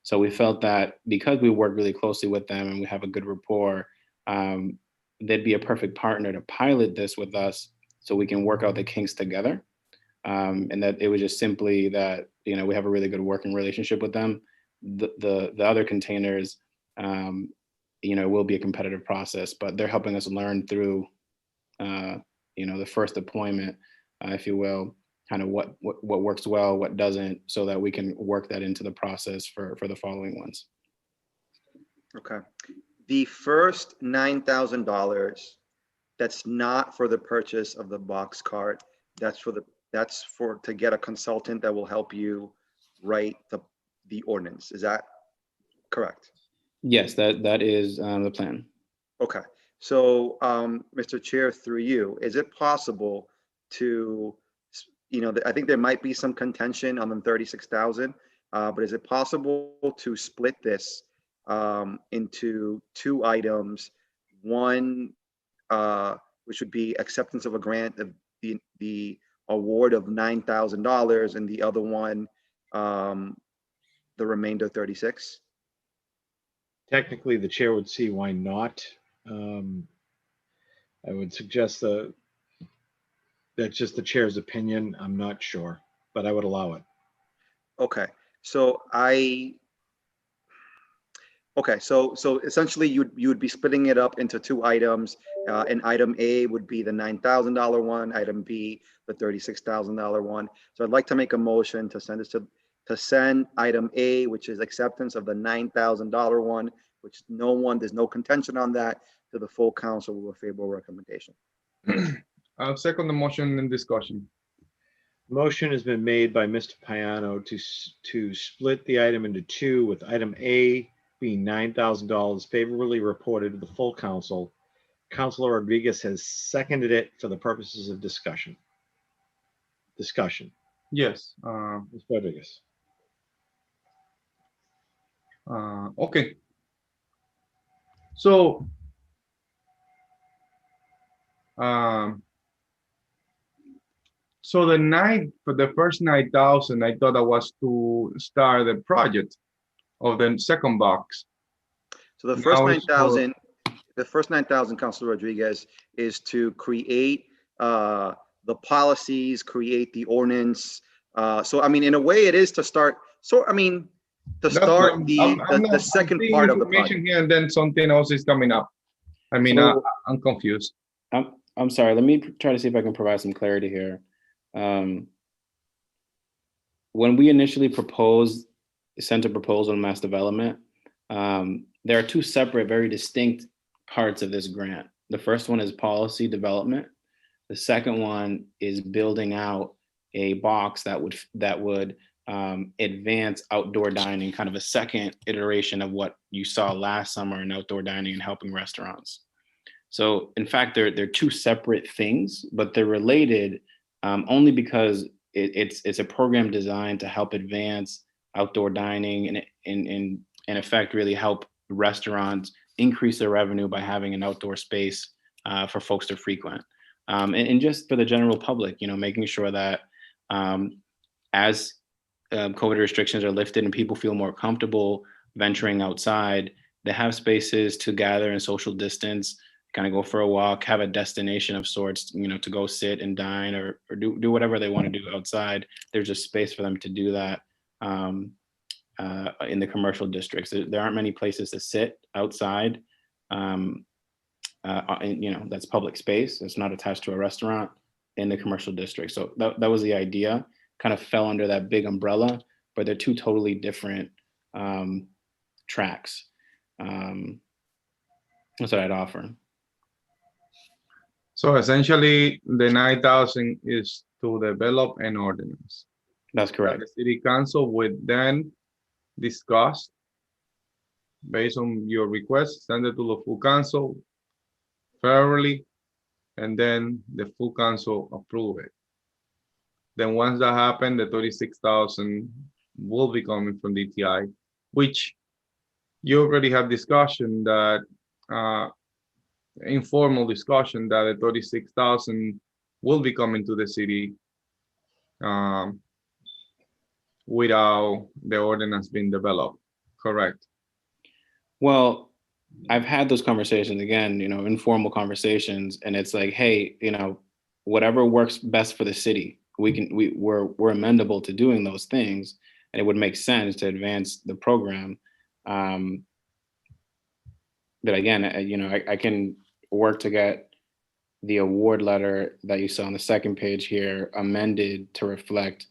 So we felt that because we work really closely with them and we have a good rapport, they'd be a perfect partner to pilot this with us so we can work out the kinks together. And that it was just simply that, we have a really good working relationship with them. The other containers, will be a competitive process, but they're helping us learn through, the first deployment, if you will, kind of what works well, what doesn't, so that we can work that into the process for the following ones. Okay. The first $9,000, that's not for the purchase of the box cart. That's to get a consultant that will help you write the ordinance. Is that correct? Yes, that is the plan. Okay. So, Mr. Chair, through you, is it possible to you know, I think there might be some contention on the 36,000. But is it possible to split this into two items? One, which would be acceptance of a grant, the award of $9,000, and the other one, the remainder 36. Technically, the chair would see why not. I would suggest that's just the chair's opinion. I'm not sure, but I would allow it. Okay, so so essentially you would be splitting it up into two items, and item A would be the $9,000 one, item B, the $36,000 one. So I'd like to make a motion to send this to send item A, which is acceptance of the $9,000 one, which there's no contention on that, to the full council with a favorable recommendation. I'll second the motion in discussion. Motion has been made by Mr. Payano to split the item into two, with item A being $9,000 favorably reported to the full council. Councilor Rodriguez has seconded it for the purposes of discussion. Yes. Ms. Rodriguez. Okay. So, so for the first 9,000, I thought that was to start the project of the second box. So the first Now it's 9,000, Councilor Rodriguez, is to create the policies, create the ordinance. So I mean, in a way, it is to start. So I mean, to start the second part of the project. Here and then something else is coming up. I mean, So- I'm confused. I'm sorry. Let me try to see if I can provide some clarity here. When we initially sent a proposal on mass development, there are two separate, very distinct parts of this grant. The first one is policy development. The second one is building out a box that would advance outdoor dining, kind of a second iteration of what you saw last summer in outdoor dining and helping restaurants. So in fact, they're two separate things, but they're related only because it's a program designed to help advance outdoor dining and in effect really help restaurants increase their revenue by having an outdoor space for folks to frequent. And just for the general public, you know, making sure that as COVID restrictions are lifted and people feel more comfortable venturing outside, they have spaces to gather and social distance, kind of go for a walk, have a destination of sorts, you know, to go sit and dine or do whatever they want to do outside. There's a space for them to do that in the commercial districts. There aren't many places to sit outside, and, you know, that's public space. It's not attached to a restaurant in the commercial district. So that was the idea, kind of fell under that big umbrella, but they're two totally different tracks. That's what I'd offer. So essentially, the 9,000 is to develop an ordinance. That's correct. The city council would then discuss based on your request, send it to the full council fairly, and then the full council approve it. Then once that happens, the 36,000 will be coming from DTI, which you already have discussion that informal discussion that the 36,000 will be coming to the city without the ordinance being developed, correct? Well, I've had those conversations, again, you know, informal conversations, and it's like, hey, you know, whatever works best for the city, we're amenable to doing those things, and it would make sense to advance the program. But again, you know, I can work to get the award letter that you saw on the second page here amended to reflect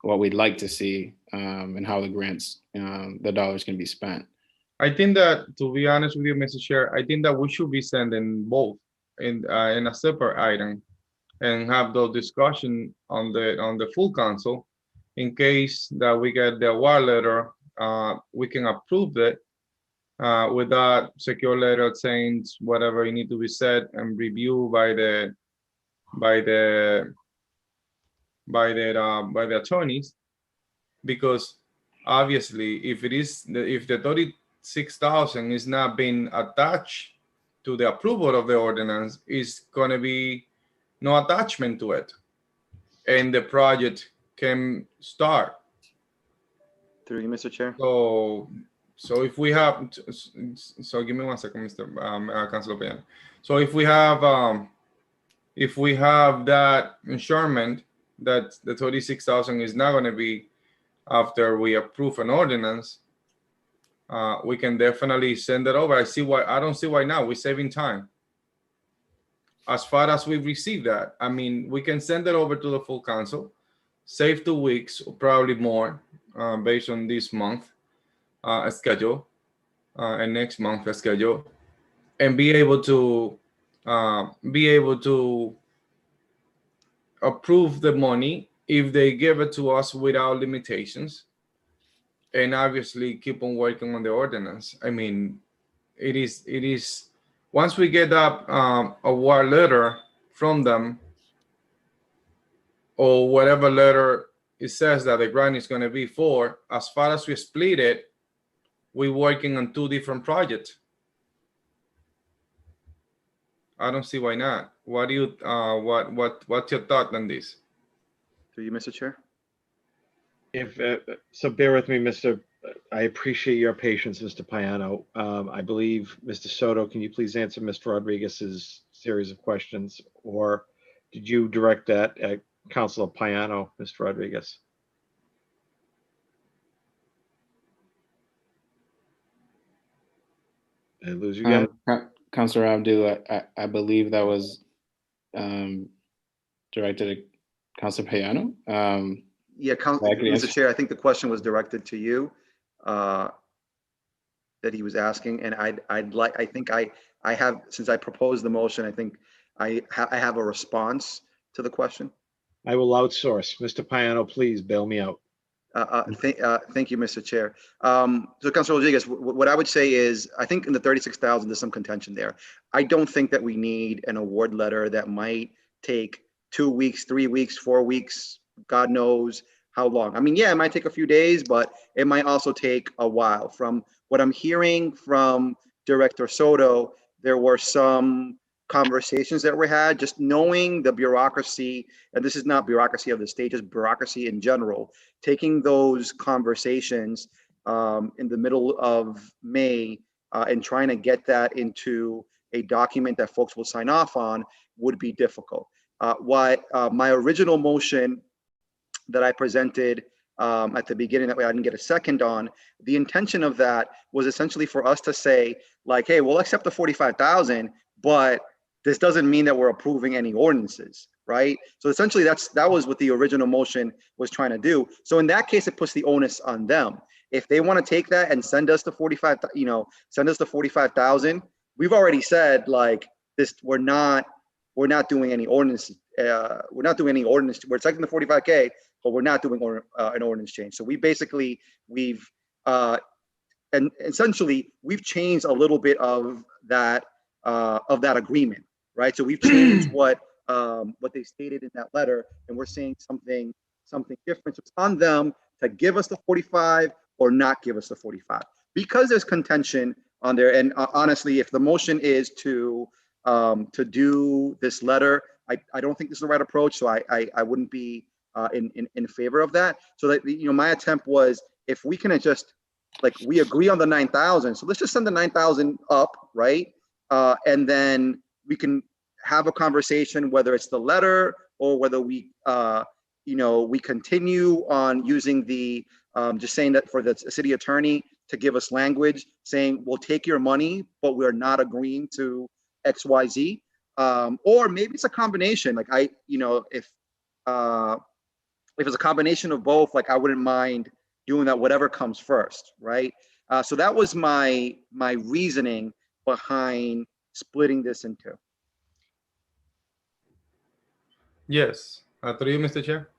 what we'd like to see and how the grants, the dollars can be spent. I think that, to be honest with you, Mr. Chair, I think that we should be sending both in a separate item and have those discussion on the full council. In case that we get the award letter, we can approve it with that secure letter saying whatever you need to be said and reviewed by the by the attorneys, because obviously if the 36,000 is not being attached to the approval of the ordinance, is going to be no attachment to it, and the project can start. Through you, Mr. Chair. So if we have, so give me 1 second, Mr. Councilor Payano. So if we have that insurement that the 36,000 is not going to be after we approve an ordinance, we can definitely send it over. I don't see why not. We're saving time. As far as we receive that, I mean, we can send it over to the full council, save 2 weeks, or probably more, based on this month schedule and next month schedule, and be able to approve the money if they give it to us without limitations, and obviously keep on working on the ordinance. I mean, it is once we get that award letter from them, or whatever letter it says that the grant is going to be for, as far as we split it, we're working on 2 different projects. I don't see why not. What do you what's your thought on this? Through you, Mr. Chair. If so, bear with me, Mr. I appreciate your patience, Mr. Payano. I believe, Mr. Soto, can you please answer Mr. Rodriguez's series of questions, or did you direct that at Councilor Payano, Mr. Rodriguez? Did I lose you guys? Councilor Abdul, I believe that was directed at Councilor Payano. Yeah, I can Mr. answer. Chair, I think the question was directed to you, that he was asking, and I think I have, since I proposed the motion, I think I have a response to the question. I will outsource. Mr. Payano, please bail me out. Thank you, Mr. Chair. So Councilor Rodriguez, what I would say is, I think in the 36,000, there's some contention there. I don't think that we need an award letter that might take 2 weeks, 3 weeks, 4 weeks, God knows how long. I mean, yeah, it might take a few days, but it might also take a while. From what I'm hearing from Director Soto, there were some conversations that were had, just knowing the bureaucracy, and this is not bureaucracy of the state, just bureaucracy in general, taking those conversations in the middle of May and trying to get that into a document that folks will sign off on would be difficult. My original motion that I presented at the beginning, that way I didn't get a second on, the intention of that was essentially for us to say, like, hey, we'll accept the 45,000, but this doesn't mean that we're approving any ordinances, right? So essentially that was what the original motion was trying to do. So in that case, it puts the onus on them. If they want to take that and send us the 45,000, we've already said, like, this, we're not doing any ordinance. We're not doing any ordinance. We're accepting the 45K, but we're not doing an ordinance change. So we've essentially changed a little bit of that agreement, right? So we've changed what they stated in that letter, and we're saying something different. So it's on them to give us the 45 or not give us the 45, because there's contention on there. And honestly, if the motion is to do this letter, I don't think this is the right approach. So I wouldn't be in favor of that. So that, my attempt was, if we can just, like, we agree on the 9,000, so let's just send the 9,000 up, right? And then we can have a conversation, whether it's the letter or whether we continue on using the, just saying that for the city attorney to give us language saying, we'll take your money, but we're not agreeing to X, Y, Z. Or maybe it's a combination. Like, if it's a combination of both, like, I wouldn't mind doing that, whatever comes first, right? So that was my reasoning behind splitting this in two. Yes, through you, Mr. Chair.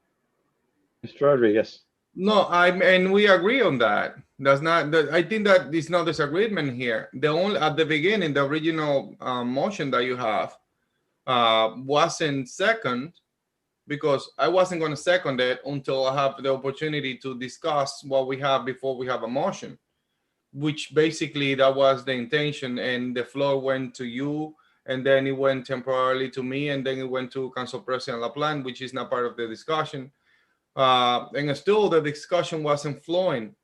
Mr. Rodriguez. No, and we agree on that. That's not. I think that there's no disagreement here. The only at the beginning, the original motion that you have wasn't second, because I wasn't going to second it until I have the opportunity to discuss what we have before we have a motion, which basically that was the intention. And the floor went to you, and then it went temporarily to me, and then it went to Council President LaPlante, which is not part of the discussion. And still the discussion wasn't flowing.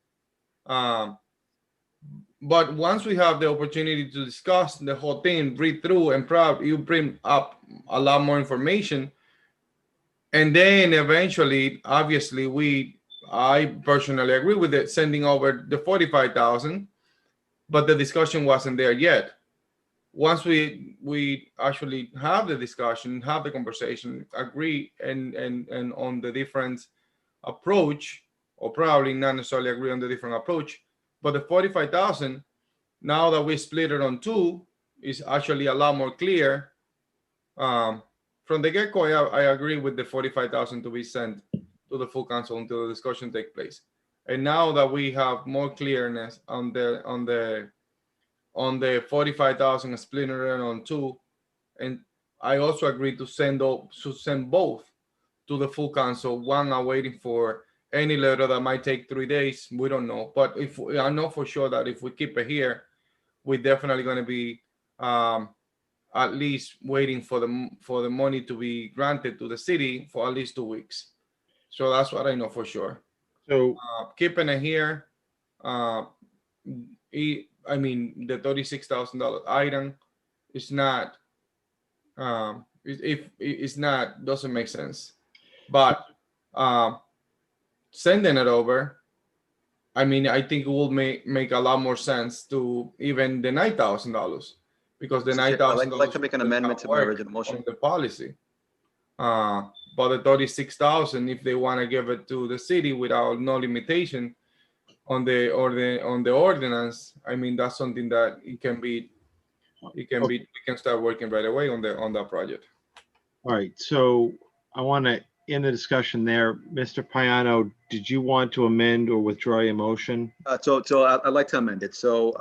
But once we have the opportunity to discuss the whole thing, read through, and probably you bring up a lot more information. And then eventually, obviously, I personally agree with it, sending over the 45,000, but the discussion wasn't there yet. Once we actually have the discussion, have the conversation, agree and on the different approach, or probably not necessarily agree on the different approach, but the 45,000, now that we split it on two, is actually a lot more clear. From the get-go, I agree with the 45,000 to be sent to the full council until the discussion takes place. And now that we have more clearness on the 45,000 splitting it on two, and I also agree to send both to the full council. One are waiting for any letter that might take 3 days. We don't know, but I know for sure that if we keep it here, we're definitely going to be at least waiting for the money to be granted to the city for at least 2 weeks. So that's what I know for sure. So Keeping it here, I mean, the $36,000 item is not, it's not, doesn't make sense. But sending it over, I mean, I think it will make a lot more sense to even the $9,000, because the $9,000. I'd like to make an amendment to my original motion. The policy. But the 36,000, if they want to give it to the city without no limitation on the ordinance, I mean, that's something that we can start working right away on that project. all right, so I want to end the discussion there. Mr. Payano, did you want to amend or withdraw your motion? So I'd like to amend it. So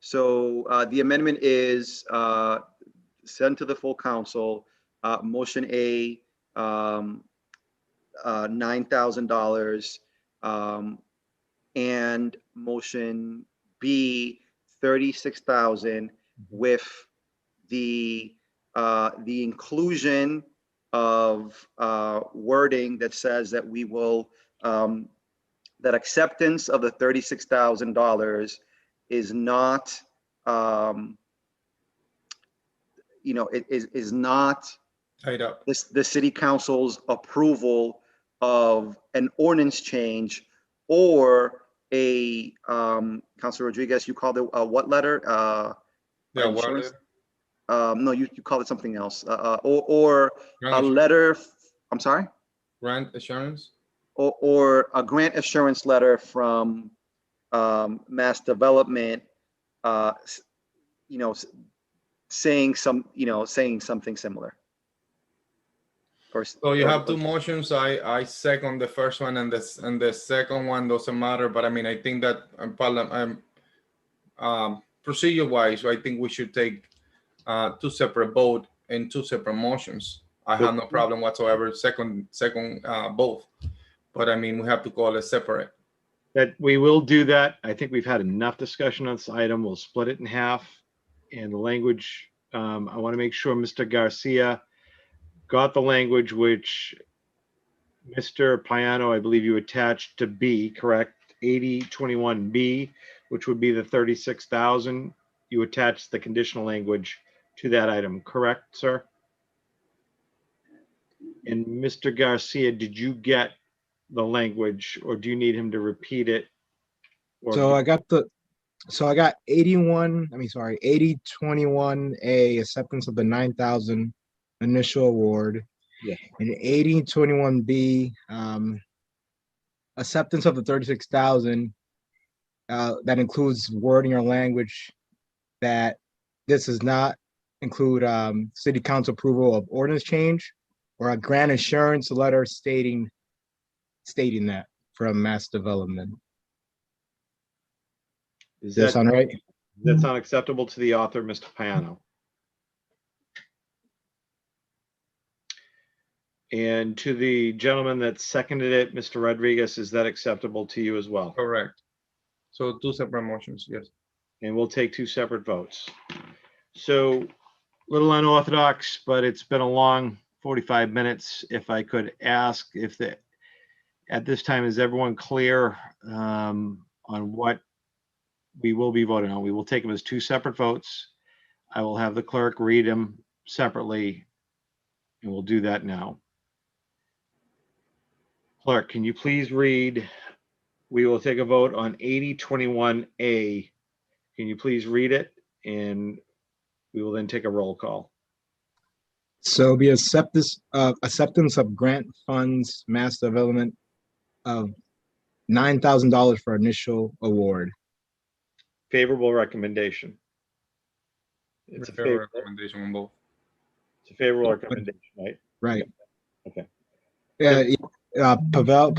the amendment is send to the full council, motion A, $9,000, and motion B, 36,000, with the inclusion of wording that says that we will that acceptance of the $36,000 is not it is not Tied up. the city council's approval of an ordinance change or a Councilor Rodriguez, you called it what letter? Yeah, insurance? No, you called it something else. Or a letter. I'm sorry. Grant assurance. Or a grant assurance letter from Mass Development, saying something similar. So you have two motions. I second the first one, and the second one doesn't matter. But I mean, I think that procedure-wise, I think we should take two separate vote and two separate motions. I have no problem whatsoever. Second, both. But I mean, we have to call it separate. That we will do that. I think we've had enough discussion on this item. We'll split it in half. And the language, I want to make sure Mr. Garcia got the language which Mr. Payano, I believe you attached to B, correct? 8021B, which would be the 36,000. You attached the conditional language to that item, correct, sir? And Mr. Garcia, did you get the language, or do you need him to repeat it? So I got 8021A, acceptance of the 9,000 initial award. Yeah. And 8021B, acceptance of the 36,000, that includes wording or language that this does not include city council approval of ordinance change or a grant assurance letter stating that from Mass Development. Does Does that sound right? Does that sound acceptable to the author, Mr. Payano? And to the gentleman that seconded it, Mr. Rodriguez, is that acceptable to you as well? Correct. So two separate motions, yes. And we'll take two separate votes. So, little unorthodox, but it's been a long 45 minutes. If I could ask if at this time, is everyone clear on what we will be voting on? We will take them as two separate votes. I will have the clerk read them separately, and we'll do that now. Clerk, can you please read? We will take a vote on 8021A. Can you please read it? And we will then take a roll call. So be acceptance of grant funds, mass development of $9,000 for initial award. Favorable recommendation. It's a favorable recommendation on both. It's a favorable recommendation, right? Right. Okay. Pavel,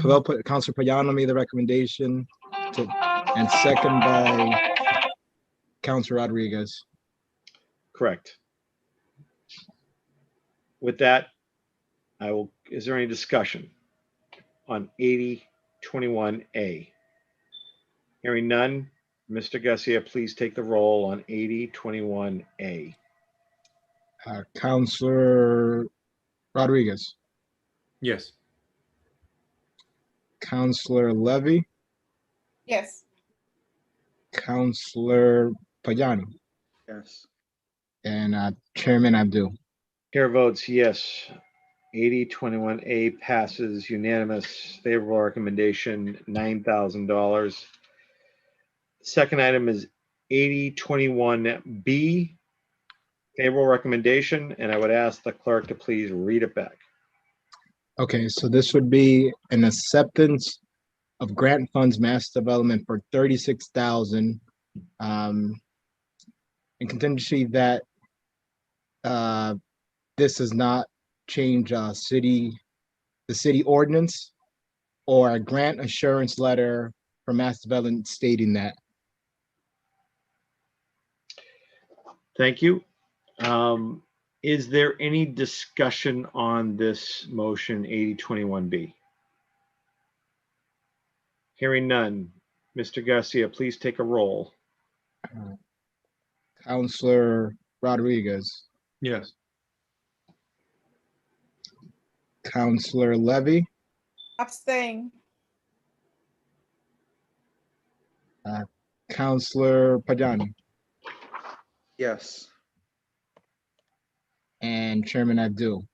Councilor Payano made the recommendation and second by Councilor Rodriguez. Correct. With that, is there any discussion on 8021A? Hearing none, Mr. Garcia, please take the roll on 8021A. Councilor Rodriguez, Yes. Councilor Levy, Yes. Councilor Payano, Yes. and Chairman Abdul. Chair votes yes. 8021A passes unanimous, favorable recommendation, $9,000. Second item is 8021B, favorable recommendation, and I would ask the clerk to please read it back. Okay, so this would be an acceptance of grant funds mass development for $36,000. In contingency that this does not change the city ordinance or a grant assurance letter for mass development stating that. Thank you. Is there any discussion on this motion 8021B? Hearing none. Mr. Garcia, please take a roll. Councilor Rodriguez, Yes. Councilor Levy, Abstain. Councilor Payano, Yes. and Chairman Abdul.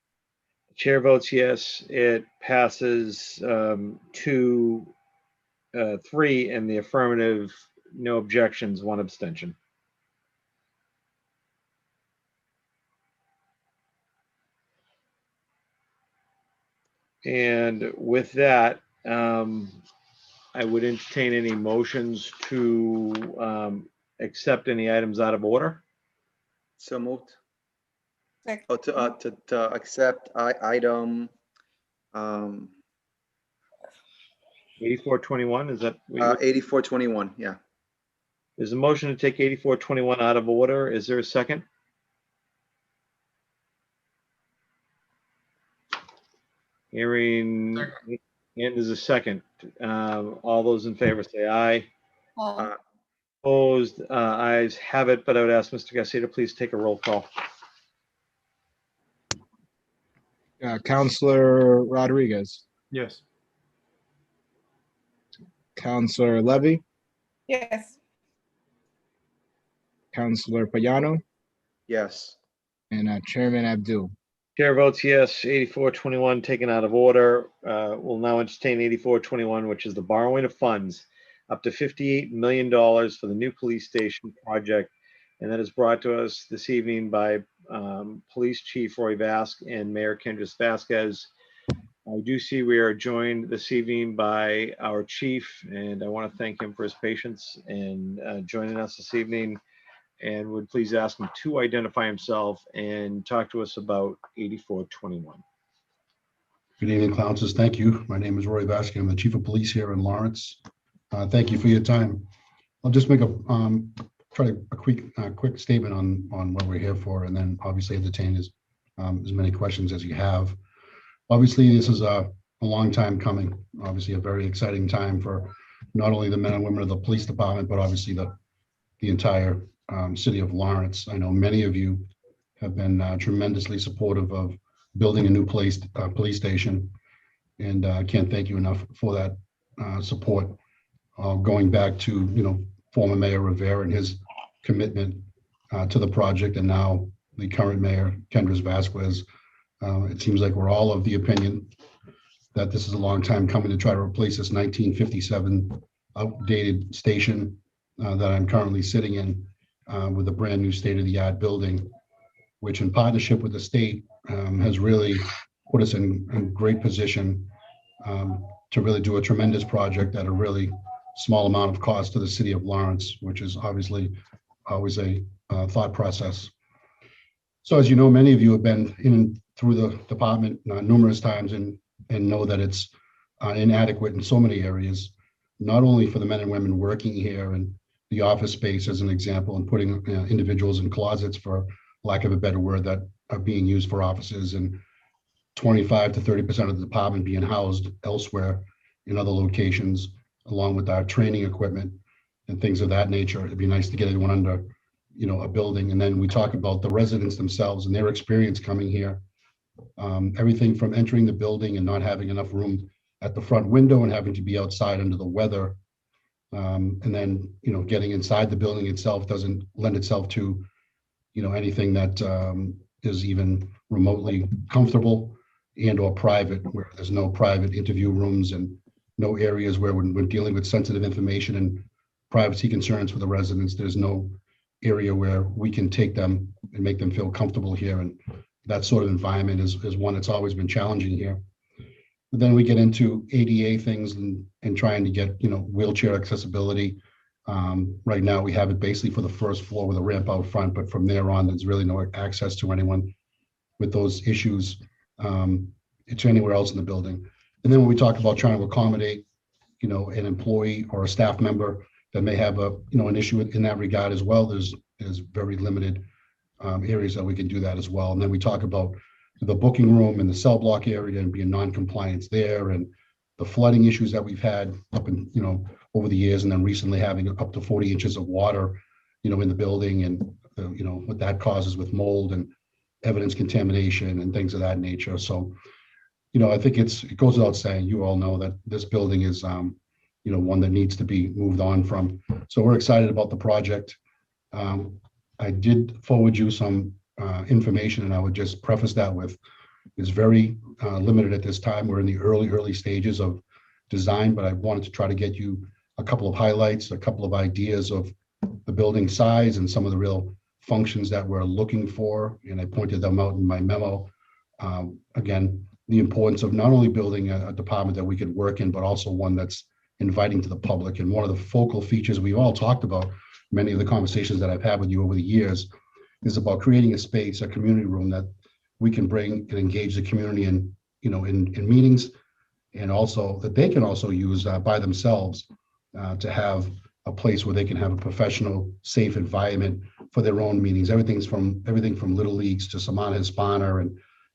Chair votes yes. It passes 2-3 in the affirmative, no objections, one abstention. And with that, I would entertain any motions to accept any items out of order. So moved. Second. Oh, to accept item 8421, is that? 8421, yeah. There's a motion to take 8421 out of order. Is there a second? Hearing, and there's a second. All those in favor say aye. Opposed, ayes have it, but I would ask Mr. Garcia to please take a roll call. Councilor Rodriguez, Yes. Councilor Levy, Yes. Councilor Payano, Yes. and Chairman Abdul. Chair votes yes, 8421 taken out of order. We'll now entertain 8421, which is the borrowing of funds up to $58 million for the new police station project. And that is brought to us this evening by Police Chief Roy Vask and Mayor Kendris Vasquez. I do see we are joined this evening by our chief, and I want to thank him for his patience and joining us this evening. And would please ask him to identify himself and talk to us about 8421. Good evening, Councilors. Thank you. My name is Roy Vasquez. I'm the Chief of Police here in Lawrence. Thank you for your time. I'll just make a quick statement on what we're here for, and then obviously entertain as many questions as you have. Obviously, this is a long time coming, obviously a very exciting time for not only the men and women of the police department, but obviously the entire city of Lawrence. I know many of you have been tremendously supportive of building a new police station. And I can't thank you enough for that support. Going back to, former Mayor Rivera and his commitment to the project, and now the current mayor, Kendra Vasquez. It seems like we're all of the opinion that this is a long time coming to try to replace this 1957 outdated station that I'm currently sitting in with a brand new state-of-the-art building, which in partnership with the state has really put us in great position to really do a tremendous project at a really small amount of cost to the city of Lawrence, which is obviously always a thought process. So as you know, many of you have been in through the department numerous times and know that it's inadequate in so many areas, not only for the men and women working here and the office space as an example, and putting individuals in closets, for lack of a better word, that are being used for offices, and 25 to 30% of the department being housed elsewhere in other locations, along with our training equipment and things of that nature. It'd be nice to get everyone under, a building. And then we talk about the residents themselves and their experience coming here. Everything from entering the building and not having enough room at the front window and having to be outside under the weather. And then, getting inside the building itself doesn't lend itself to, anything that is even remotely comfortable and or private, where there's no private interview rooms and no areas where when we're dealing with sensitive information and privacy concerns for the residents, there's no area where we can take them and make them feel comfortable here. And that sort of environment is one that's always been challenging here. But then we get into ADA things and trying to get, wheelchair accessibility. Right now we have it basically for the first floor with a ramp out front, but from there on, there's really no access to anyone with those issues to anywhere else in the building. And then when we talk about trying to accommodate, an employee or a staff member that may have an issue in that regard as well, there's very limited areas that we can do that as well. And then we talk about the booking room and the cell block area and being non-compliance there, and the flooding issues that we've had up in, over the years, and then recently having up to 40 inches of water, in the building, and what that causes with mold and evidence contamination and things of that nature. So, I think it goes without saying, you all know that this building is, one that needs to be moved on from. So we're excited about the project. I did forward you some information, and I would just preface that with, it's very limited at this time. We're in the early stages of design, but I wanted to try to get you a couple of highlights, a couple of ideas of the building size and some of the real functions that we're looking for. And I pointed them out in my memo. Again, the importance of not only building a department that we could work in, but also one that's inviting to the public. And one of the focal features we've all talked about, many of the conversations that I've had with you over the years, is about creating a space, a community room that we can bring and engage the community in, in meetings, and also that they can also use by themselves to have a place where they can have a professional, safe environment for their own meetings. Everything from little leagues to Semana Hispana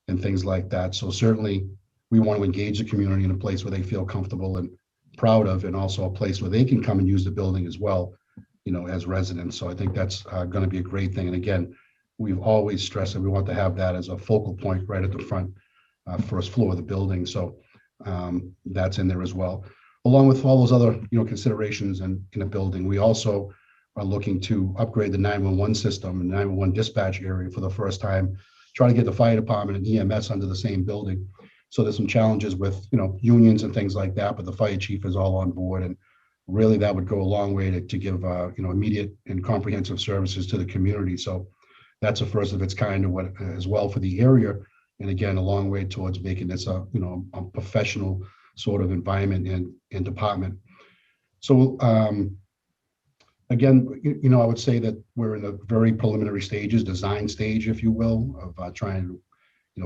and things like that. So certainly we want to engage the community in a place where they feel comfortable and proud of, and also a place where they can come and use the building as well, as residents. So I think that's going to be a great thing. And again, we've always stressed that we want to have that as a focal point right at the front, first floor of the building. So that's in there as well. Along with all those other, considerations in a building, we also are looking to upgrade the 911 system and 911 dispatch area for the first time, trying to get the fire department and EMS under the same building. So there's some challenges with, unions and things like that, but the fire chief is all on board, and really that would go a long way to give, immediate and comprehensive services to the community. So that's a first of its kind as well for the area. And again, a long way towards making this a professional sort of environment and department. So again, I would say that we're in the very preliminary stages, design stage, if you will, of trying to,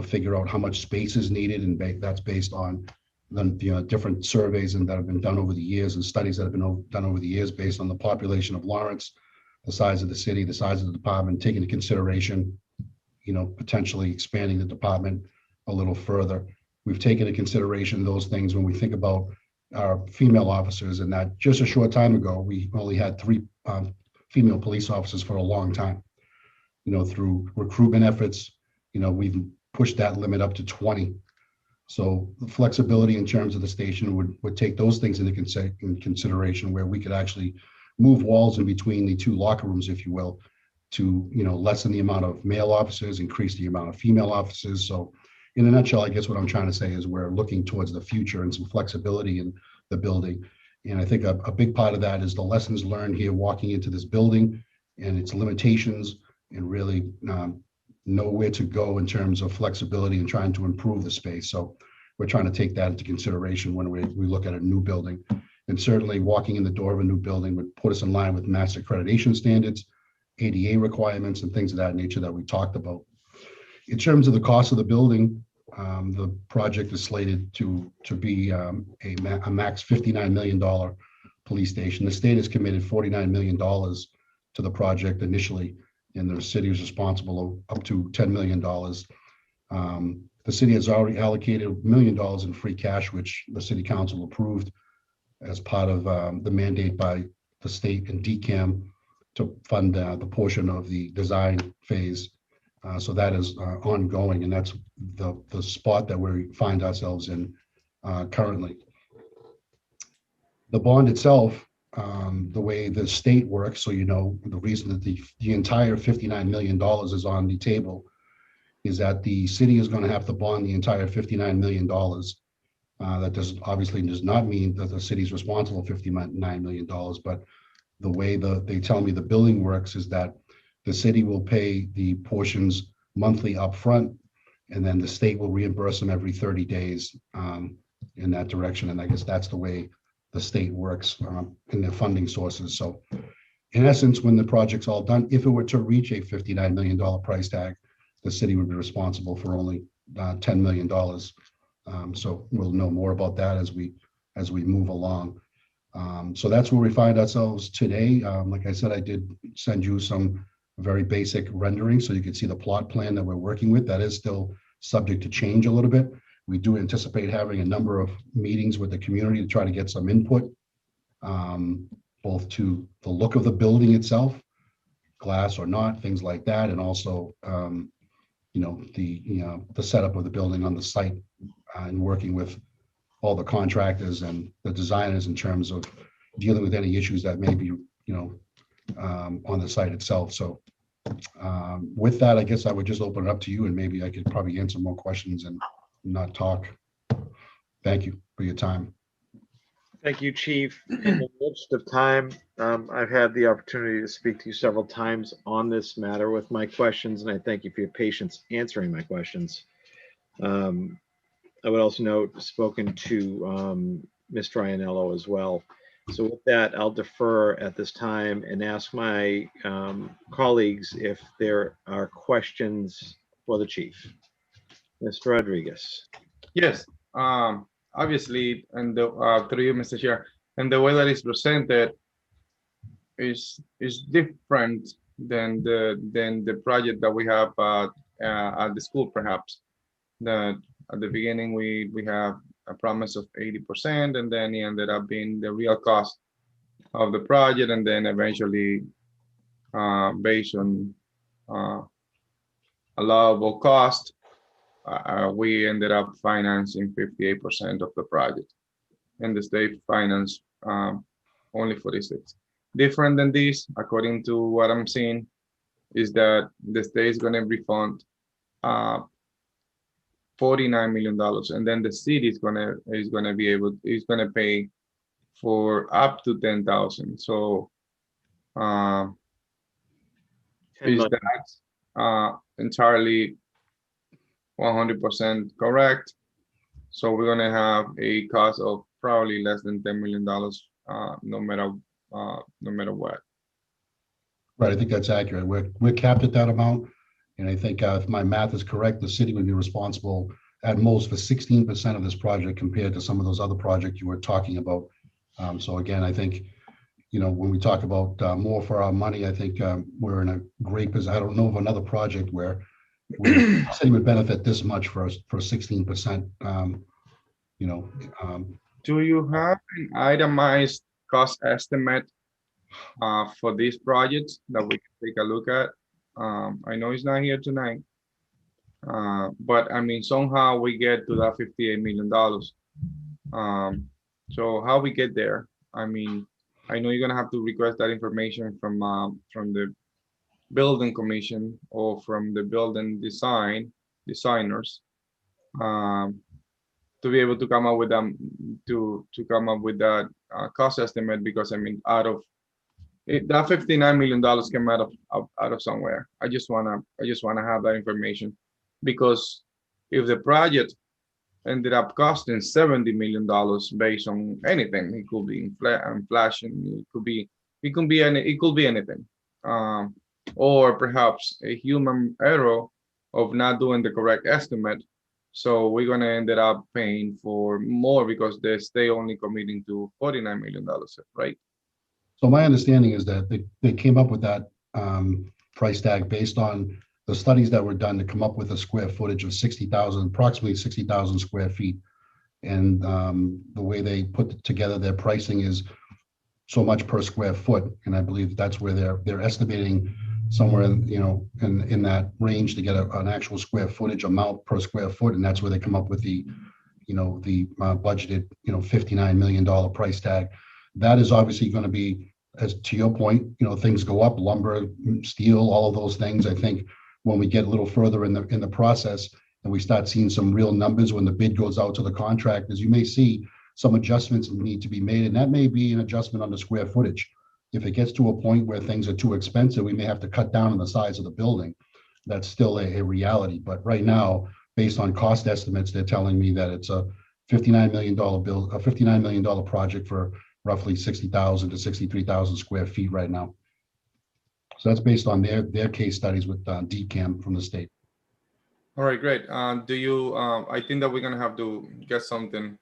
figure out how much space is needed. And that's based on the different surveys that have been done over the years, and studies that have been done over the years based on the population of Lawrence, the size of the city, the size of the department, taking into consideration, potentially expanding the department a little further. we've taken into consideration those things when we think about our female officers, and that just a short time ago, we only had 3 female police officers for a long time. You know, through recruitment efforts, you know, we've pushed that limit up to 20. So the flexibility in terms of the station would take those things into consideration, where we could actually move walls in between the 2 locker rooms, if you will, to, you know, lessen the amount of male officers, increase the amount of female officers. So in a nutshell, I guess what I'm trying to say is we're looking towards the future and some flexibility in the building. And I think a big part of that is the lessons learned here walking into this building and its limitations, and really know where to go in terms of flexibility and trying to improve the space. So we're trying to take that into consideration when we look at a new building. And certainly walking in the door of a new building would put us in line with mass accreditation standards, ADA requirements, and things of that nature that we talked about. In terms of the cost of the building, the project is slated to be a max $59 million police station. The state has committed $49 million to the project initially, and the city is responsible up to $10 million. The city has already allocated $1 million in free cash, which the city council approved as part of the mandate by the state and DCAM to fund the portion of the design phase. So that is ongoing, and that's the spot that we find ourselves in currently. The bond itself, the way the state works, so you know, the reason that the entire $59 million is on the table is that the city is going to have to bond the entire $59 million. That obviously does not mean that the city is responsible for $59 million, but the way they tell me the billing works is that the city will pay the portions monthly upfront, and then the state will reimburse them every 30 days in that direction. And I guess that's the way the state works in their funding sources. So in essence, when the project's all done, if it were to reach a $59 million price tag, the city would be responsible for only $10 million. So we'll know more about that as we move along. So that's where we find ourselves today. Like I said, I did send you some very basic rendering so you can see the plot plan that we're working with. That is still subject to change a little bit. We do anticipate having a number of meetings with the community to try to get some input, both to the look of the building itself, glass or not, things like that, and also the setup of the building on the site, and working with all the contractors and the designers in terms of dealing with any issues that may be on the site itself. So with that, I guess I would just open it up to you, and maybe I could probably answer more questions and not talk. Thank you for your time. Thank you, Chief. In the midst of time, I've had the opportunity to speak to you several times on this matter with my questions, and I thank you for your patience answering my questions. I would also note, spoken to Mr. Ianello as well. So with that, I'll defer at this time and ask my colleagues if there are questions for the chief. Mr. Rodriguez. Yes, obviously, and through you, Mr. Chair, and the way that it's presented is different than the project that we have at the school, perhaps. That at the beginning we have a promise of 80%, and then it ended up being the real cost of the project, and then eventually, based on allowable cost, we ended up financing 58% of the project, and the state financed only 46%. Different than this, according to what I'm seeing, is that the state is going to refund $49 million, and then the city is gonna pay for up to 10,000. So is that entirely 100% correct? So we're gonna have a cost of probably less than $10 million, no matter what. Right, I think that's accurate. We're capped at that amount. And I think if my math is correct, the city would be responsible at most for 16% of this project compared to some of those other projects you were talking about. So again, I think, when we talk about more for our money, I think we're in a great position. I don't know of another project where the city would benefit this much for 16%. Do you have an itemized cost estimate for these projects that we can take a look at? I know it's not here tonight, but I mean, somehow we get to that $58 million. So how we get there? I mean, I know you're gonna have to request that information from the building commission or from the building designers, to be able to come up with them to come up with that cost estimate, because I mean, out of it, that $59 million came out of somewhere. I just wanna have that information, because if the project ended up costing $70 million based on anything, it could be inflation, it could be anything, or perhaps a human error of not doing the correct estimate. So we're gonna end up paying for more because they stay only committing to $49 million, right? So my understanding is that they came up with that price tag based on the studies that were done to come up with a square footage of approximately 60,000 square feet. And the way they put together their pricing is so much per square foot. And I believe that's where they're estimating somewhere in that range to get an actual square footage amount per square foot. And that's where they come up with the budgeted, $59 million price tag. That is obviously going to be, as to your point, things go up, lumber, steel, all of those things. I think when we get a little further in the process and we start seeing some real numbers when the bid goes out to the contractors, you may see some adjustments need to be made, and that may be an adjustment on the square footage. If it gets to a point where things are too expensive, we may have to cut down on the size of the building. That's still a reality. But right now, based on cost estimates, they're telling me that it's a $59 million project for roughly 60,000 to 63,000 square feet right now. So that's based on their case studies with DCAM from the state. All right, great. Do you? I think that we're gonna have to get something,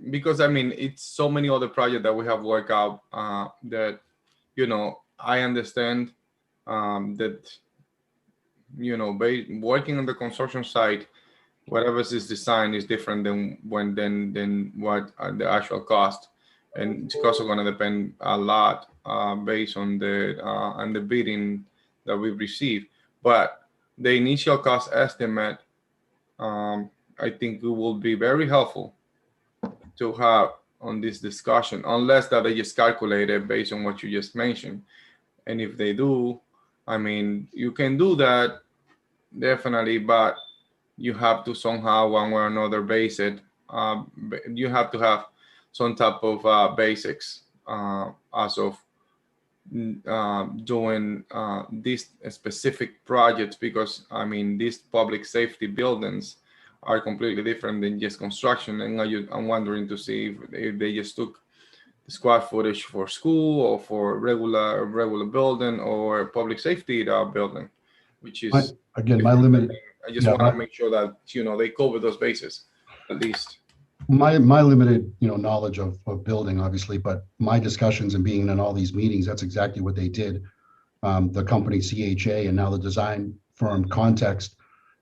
because I mean, it's so many other projects that we have worked out that, I understand that, working on the construction site, whatever is designed is different than what the actual cost, and it's also going to depend a lot based on the bidding that we receive. But the initial cost estimate, I think it will be very helpful to have on this discussion, unless that they just calculate it based on what you just mentioned. And if they do, I mean, you can do that definitely, but you have to somehow, one way or another, base it. You have to have some type of basics as of doing these specific projects, because I mean, these public safety buildings are completely different than just construction. And I'm wondering to see if they just took the square footage for school or for regular building or public safety building, which is again, my limited. I just want to make sure that they cover those bases at least. My limited knowledge of building, obviously, but my discussions and being in all these meetings, that's exactly what they did. The company CHA and now the design firm Context,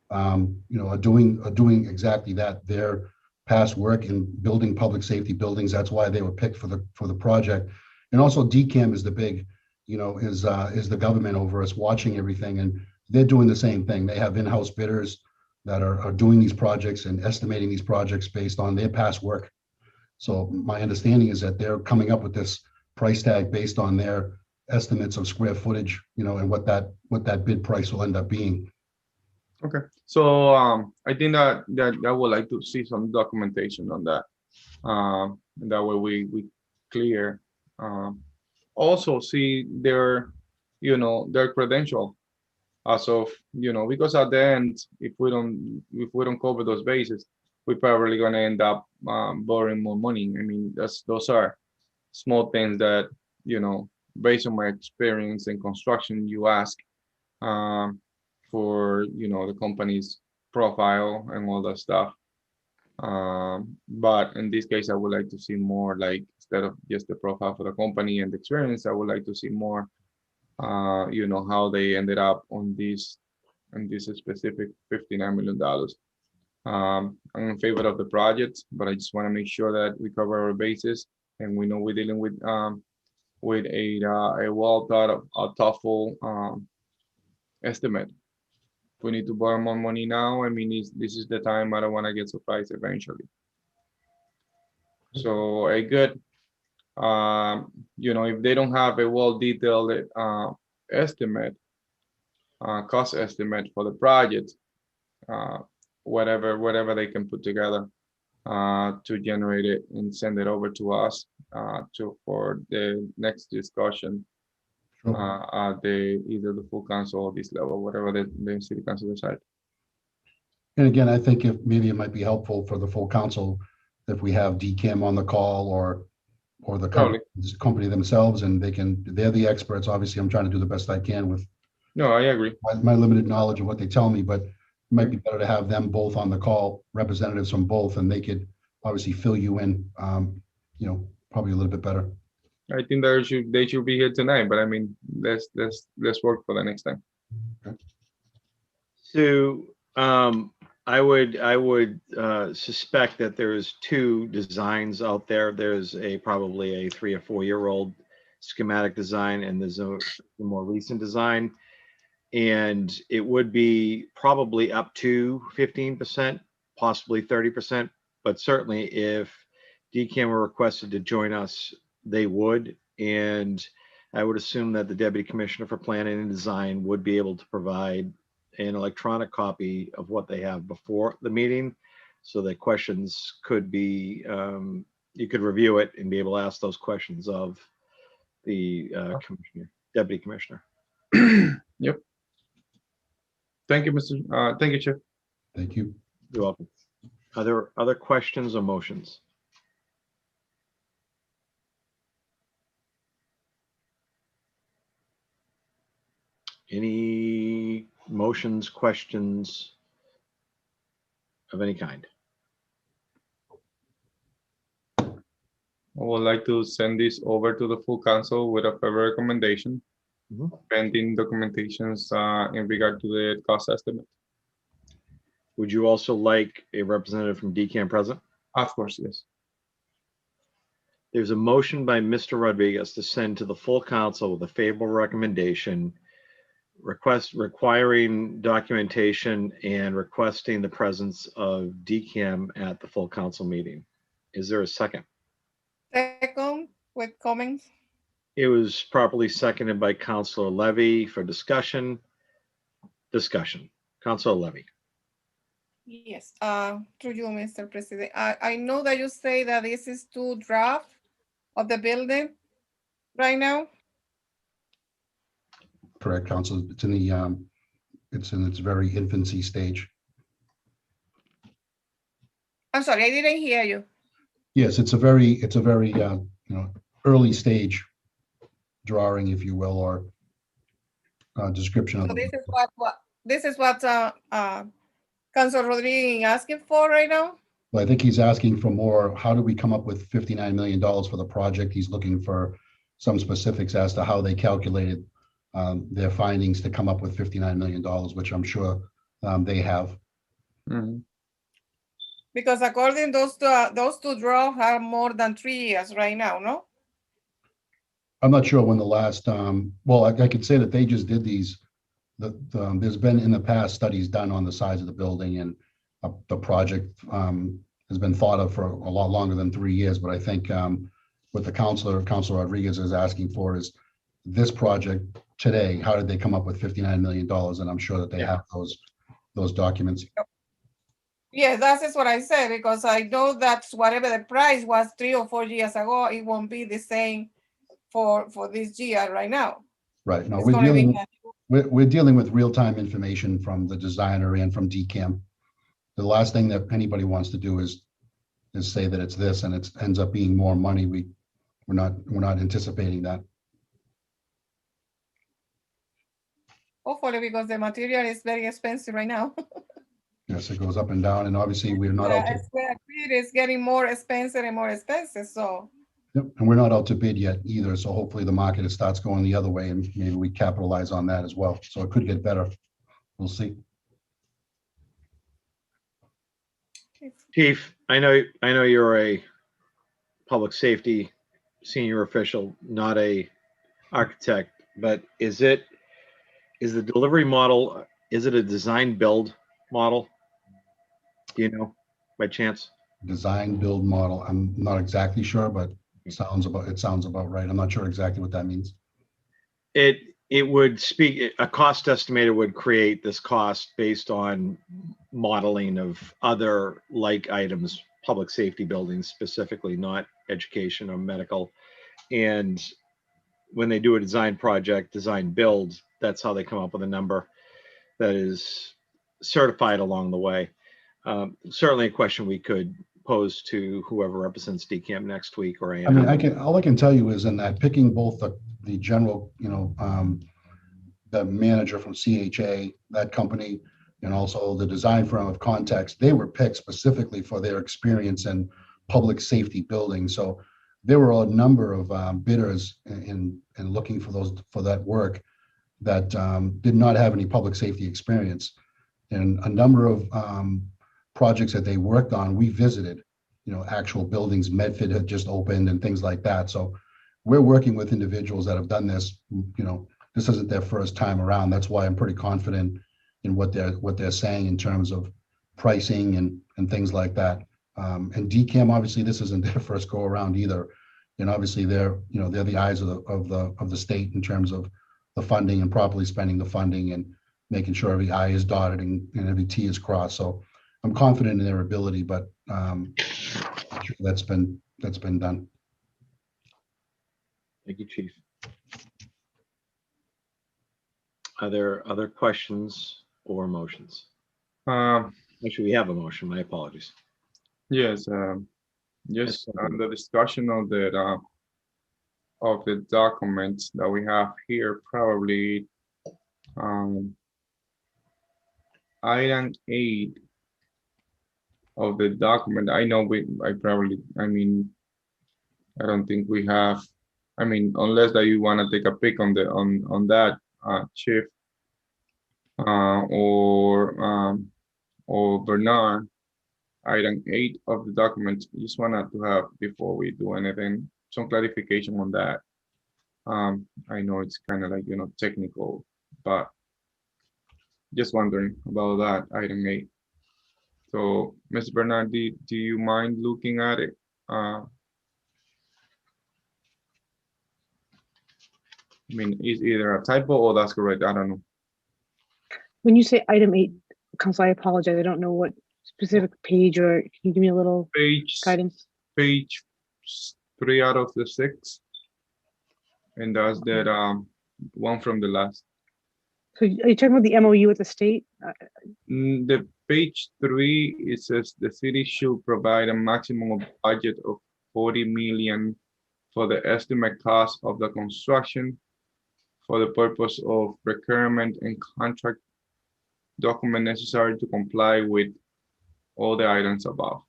are doing exactly that. Their past work in building public safety buildings, that's why they were picked for the project. And also DCAM is the big, is the government over us watching everything, and they're doing the same thing. They have in-house bidders that are doing these projects and estimating these projects based on their past work. So my understanding is that they're coming up with this price tag based on their estimates of square footage, and what that bid price will end up being. Okay, so I think that I would like to see some documentation on that. That way we clear. Also see their credential as of, because at the end, if we don't cover those bases, we're probably gonna end up borrowing more money. I mean, those are small things that, based on my experience in construction, you ask for, the company's profile and all that stuff. But in this case, I would like to see more, like, instead of just the profile for the company and the experience, I would like to see more, how they ended up on this and this is specific $59 million. I'm in favor of the project, but I just want to make sure that we cover our bases and we know we're dealing with a well thought of, a thoughtful estimate. If we need to borrow more money now, I mean, this is the time. I don't want to get surprised eventually. So a good, you know, if they don't have a well-detailed estimate, cost estimate for the project, whatever they can put together to generate it and send it over to us for the next discussion at either the full council or this level, whatever the city council decide. And again, I think if maybe it might be helpful for the full council if we have DCAM on the call or the company themselves, and they're the experts. Obviously, I'm trying to do the best I can with No, I agree. my limited knowledge of what they tell me, but it might be better to have them both on the call, representatives from both, and they could obviously fill you in, you know, probably a little bit better. I think they should be here tonight, but I mean, let's work for the next time. So I would suspect that there's two designs out there. There's probably a 3 or 4 year old schematic design, and there's a more recent design. And it would be probably up to 15%, possibly 30%. But certainly if DCAM were requested to join us, they would. And I would assume that the Deputy Commissioner for Planning and Design would be able to provide an electronic copy of what they have before the meeting, so that questions could be, you could review it and be able to ask those questions of the commissioner, Deputy Commissioner. Yep. Thank you, thank you, Chief. Thank you. You're welcome. Are there other questions or motions? Any motions, questions of any kind? I would like to send this over to the full council with a favor recommendation, pending documentations in regard to the cost estimate. Would you also like a representative from DCAM present? Of course, yes. There's a motion by Mr. Rodriguez to send to the full council with a favorable recommendation, requiring documentation and requesting the presence of DCAM at the full council meeting. Is there a second? Second, with comments. It was properly seconded by Councilor Levy for discussion. Councilor Levy. Yes, through you, Mr. President. I know that you say that this is to draft of the building right now. Correct, Council. It's in the it's in its very infancy stage. I'm sorry, I didn't hear you. Yes, it's a very you know, early stage drawing, if you will, or description of So the. this is what Councilor Rodriguez asking for right now? Well, I think he's asking for more. How do we come up with $59 million for the project? He's looking for some specifics as to how they calculated their findings to come up with $59 million, which I'm sure they have. Mm-hmm. Because according those two draws are more than 3 years right now, no? I'm not sure when the last, well, I could say that they just did these. There's been in the past studies done on the size of the building, and the project has been thought of for a lot longer than 3 years. But I think what the Councilor Rodriguez is asking for is this project today. How did they come up with $59 million? And I'm sure that they have those documents. Yeah, that is what I said, because I know that whatever the price was 3 or 4 years ago, it won't be the same for this year right now. Right. No, It's gonna be we're dealing with real-time information from the designer and from DCAM. The last thing that anybody wants to do is say that it's this and it ends up being more money. We're not anticipating that. Hopefully, because the material is very expensive right now. Yes, it goes up and down, and obviously we're not out to, It is getting more expensive and more expensive, so. yep, and we're not out to bid yet either. So hopefully the market starts going the other way, and maybe we capitalize on that as well. So it could get better. we'll see. Chief, I know you're a public safety senior official, not a architect, but is the delivery model, is it a design build model? Do you know by chance? Design build model, I'm not exactly sure, but it sounds about right. I'm not sure exactly what that means. It would speak, a cost estimator would create this cost based on modeling of other like items, public safety buildings specifically, not education or medical. And when they do a design project, design build, that's how they come up with a number that is certified along the way. Certainly a question we could pose to whoever represents DCAM next week or I mean, AM. all I can tell you is in that picking both the general, the manager from CHA, that company, and also the design firm of Context, they were picked specifically for their experience in public safety buildings. So there were a number of bidders in looking for that work that did not have any public safety experience. And a number of projects that they worked on, we visited, actual buildings. Medford had just opened and things like that. So we're working with individuals that have done this. This isn't their first time around. That's why I'm pretty confident in what they're saying in terms of pricing and things like that. And DCAM, obviously, this isn't their first go around either. And obviously, they're the eyes of the state in terms of the funding and properly spending the funding and making sure every I is dotted and every T is crossed. So I'm confident in their ability, but that's been done. Thank you, Chief. Are there other questions or motions? Actually, we have a motion. My apologies. Yes, just the discussion of the documents that we have here, probably item 8 of the document. I know I don't think we have, unless that you want to take a pick on that, Chief, or Bernard. Item 8 of the document, just wanted to have, before we do anything, some clarification on that. I know it's kind of like, technical, but just wondering about that, item 8. So, Mr. Bernard, do you mind looking at it? It's either a typo or that's correct. I don't know. When you say item 8, Council, I apologize. I don't know what specific page, or can you give me a little guidance? Page 3 out of the 6. And that's that one from the last. So are you talking about the MOU with the state? The page 3, it says the city should provide a maximum budget of 40 million for the estimate cost of the construction for the purpose of procurement and contract document necessary to comply with all the items above.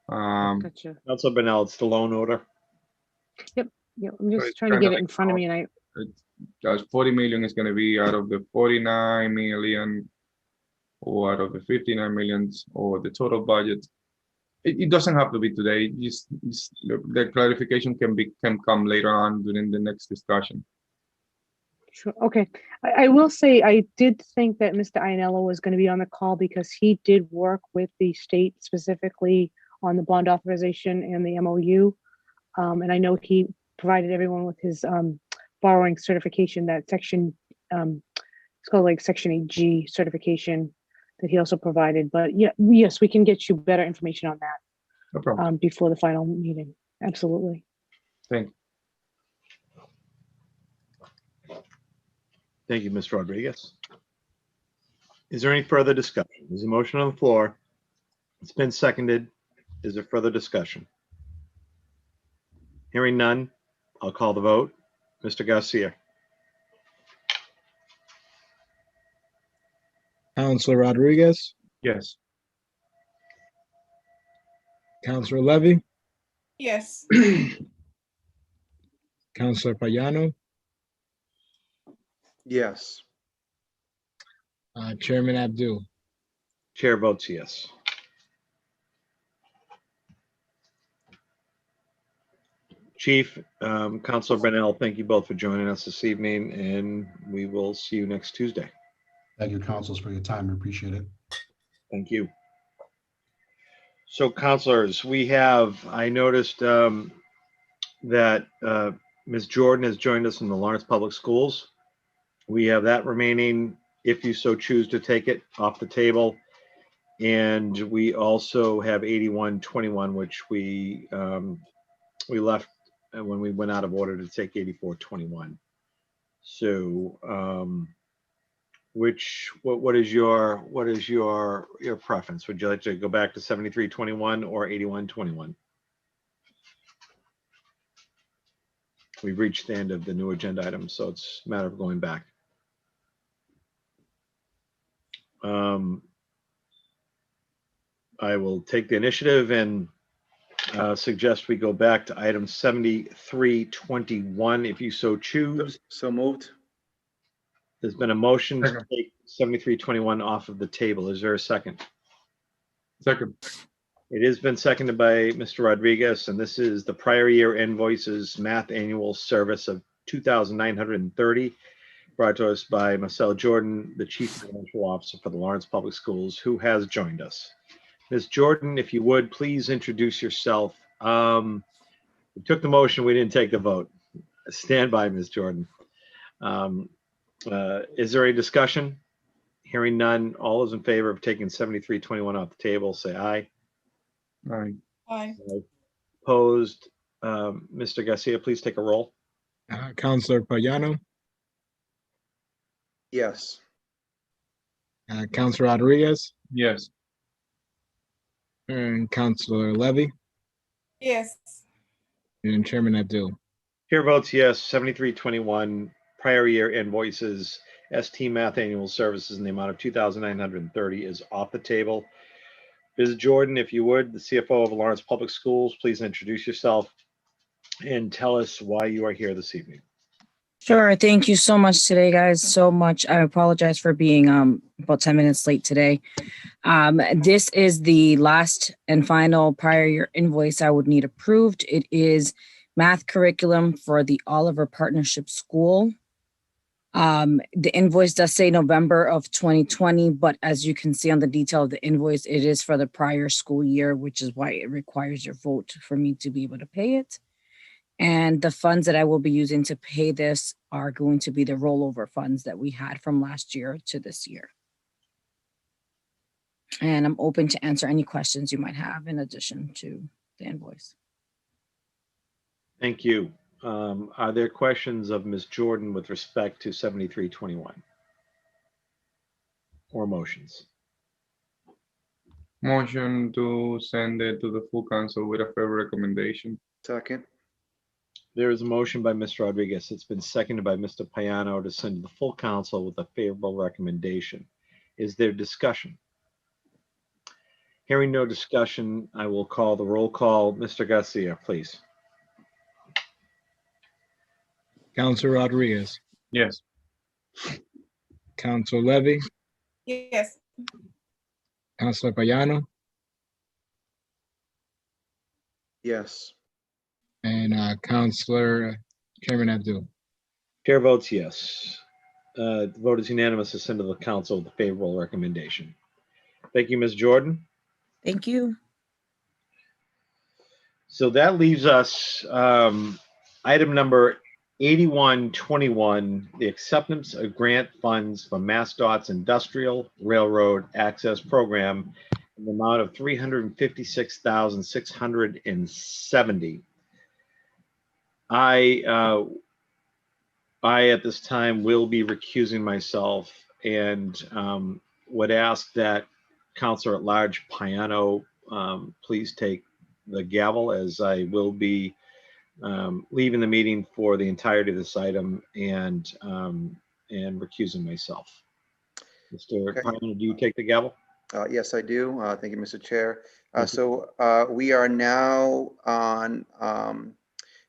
Gotcha. Councilor Bernal, it's the loan order. Yep. I'm So just it's trying to kinda get it like in front of me, and That's 40 million is going to be out of the 49 million, or out of the 59 millions, or the total budget. It doesn't have to be today. Just the clarification can come later on during the next discussion. Sure. Okay. I will say I did think that Mr. Ianello was going to be on the call because he did work with the state specifically on the bond authorization and the MOU. And I know he provided everyone with his borrowing certification, that section, it's called like Section 8G certification that he also provided. But yeah, yes, we can get you better information on that. No problem. Before the final meeting. Absolutely. Thank you. Thank you, Ms. Rodriguez. Is there any further discussion? There's a motion on the floor. It's been seconded. Is there further discussion? Hearing none, I'll call the vote. Mr. Garcia. Councilor Rodriguez, Yes. Councilor Levy, Yes. Councilor Payano, Yes. Chairman Abdul. Chair votes yes. Chief, Counselor Brunel, thank you both for joining us this evening, and we will see you next Tuesday. Thank you, councils, for your time. I appreciate it. Thank you. So counselors, I noticed that Ms. Jordan has joined us from the Lawrence Public Schools. We have that remaining, if you so choose to take it off the table. And we also have 8121, which we left when we went out of order to take 8421. So what is your preference? Would you like to go back to 7321 or 8121? We've reached the end of the new agenda items, so it's a matter of going back. I will take the initiative and suggest we go back to item 7321, if you so choose. So moved. There's been a motion to Second. take 7321 off of the table. Is there a second? Second. It has been seconded by Mr. Rodriguez, and this is the prior year invoices math annual service of $2,930, brought to us by Marcel Jordan, the Chief Financial Officer for the Lawrence Public Schools, who has joined us. Ms. Jordan, if you would, please introduce yourself. We took the motion, we didn't take the vote. Stand by, Ms. Jordan. Is there any discussion? Hearing none, all those in favor of taking 7321 off the table, say aye. Aye. Aye. Opposed? Mr. Garcia, please take a roll. Counselor Payano, Yes. Counselor Rodriguez, Yes. and Counselor Levy, Yes. and Chairman Abdul. Chair votes yes, 7321, prior year invoices, ST Math Annual Services in the amount of $2,930 is off the table. Ms. Jordan, if you would, the CFO of Lawrence Public Schools, please introduce yourself and tell us why you are here this evening. Sure. Thank you so much today, guys. So much. I apologize for being about 10 minutes late today. This is the last and final prior year invoice I would need approved. It is math curriculum for the Oliver Partnership School. The invoice does say November of 2020, but as you can see on the detail of the invoice, it is for the prior school year, which is why it requires your vote for me to be able to pay it. And the funds that I will be using to pay this are going to be the rollover funds that we had from last year to this year. And I'm open to answer any questions you might have in addition to the invoice. Thank you. Are there questions of Ms. Jordan with respect to 7321? Or motions? Motion to send it to the full council with a favorable recommendation. Second. There is a motion by Mr. Rodriguez. It's been seconded by Mr. Payano to send to the full council with a favorable recommendation. Is there discussion? Hearing no discussion, I will call the roll call. Mr. Garcia, please. Counselor Rodriguez, Yes. Counselor Levy, Yes. Counselor Payano, Yes. and Counselor Chairman Abdul. Chair votes yes. The vote is unanimous to send to the council with a favorable recommendation. Thank you, Ms. Jordan. Thank you. So that leaves us item number 8121, the acceptance of grant funds for MassDOT's Industrial Railroad Access Program in the amount of $356,670. I at this time will be recusing myself and would ask that Counselor at Large Payano please take the gavel, as I will be leaving the meeting for the entirety of this item and recusing myself. Mr. Okay. Payano, do you take the gavel? Yes, I do. Thank you, Mr. Chair. Thank you. So we are now on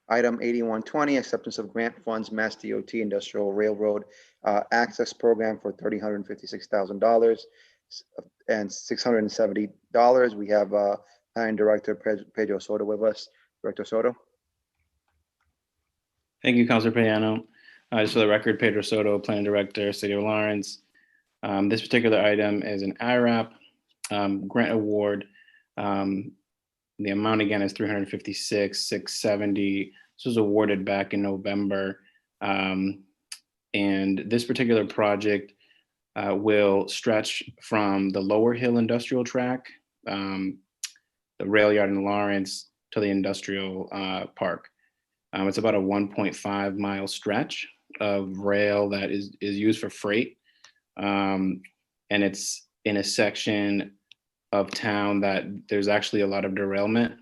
Item 8120, acceptance of grant funds, Mass DOT Industrial Railroad Access Program for $356,000 and $670. We have Planning Director Pedro Soto with us. Director Soto. Thank you, Councilor Payano. Just for the record, Pedro Soto, Planning Director, City of Lawrence. This particular item is an IRAP grant award. The amount again is $356,670. This was awarded back in November. And this particular project will stretch from the Lower Hill Industrial Track, the rail yard in Lawrence, to the industrial park. It's about a 1.5 mile stretch of rail that is used for freight. And it's in a section of town that there's actually a lot of derailment.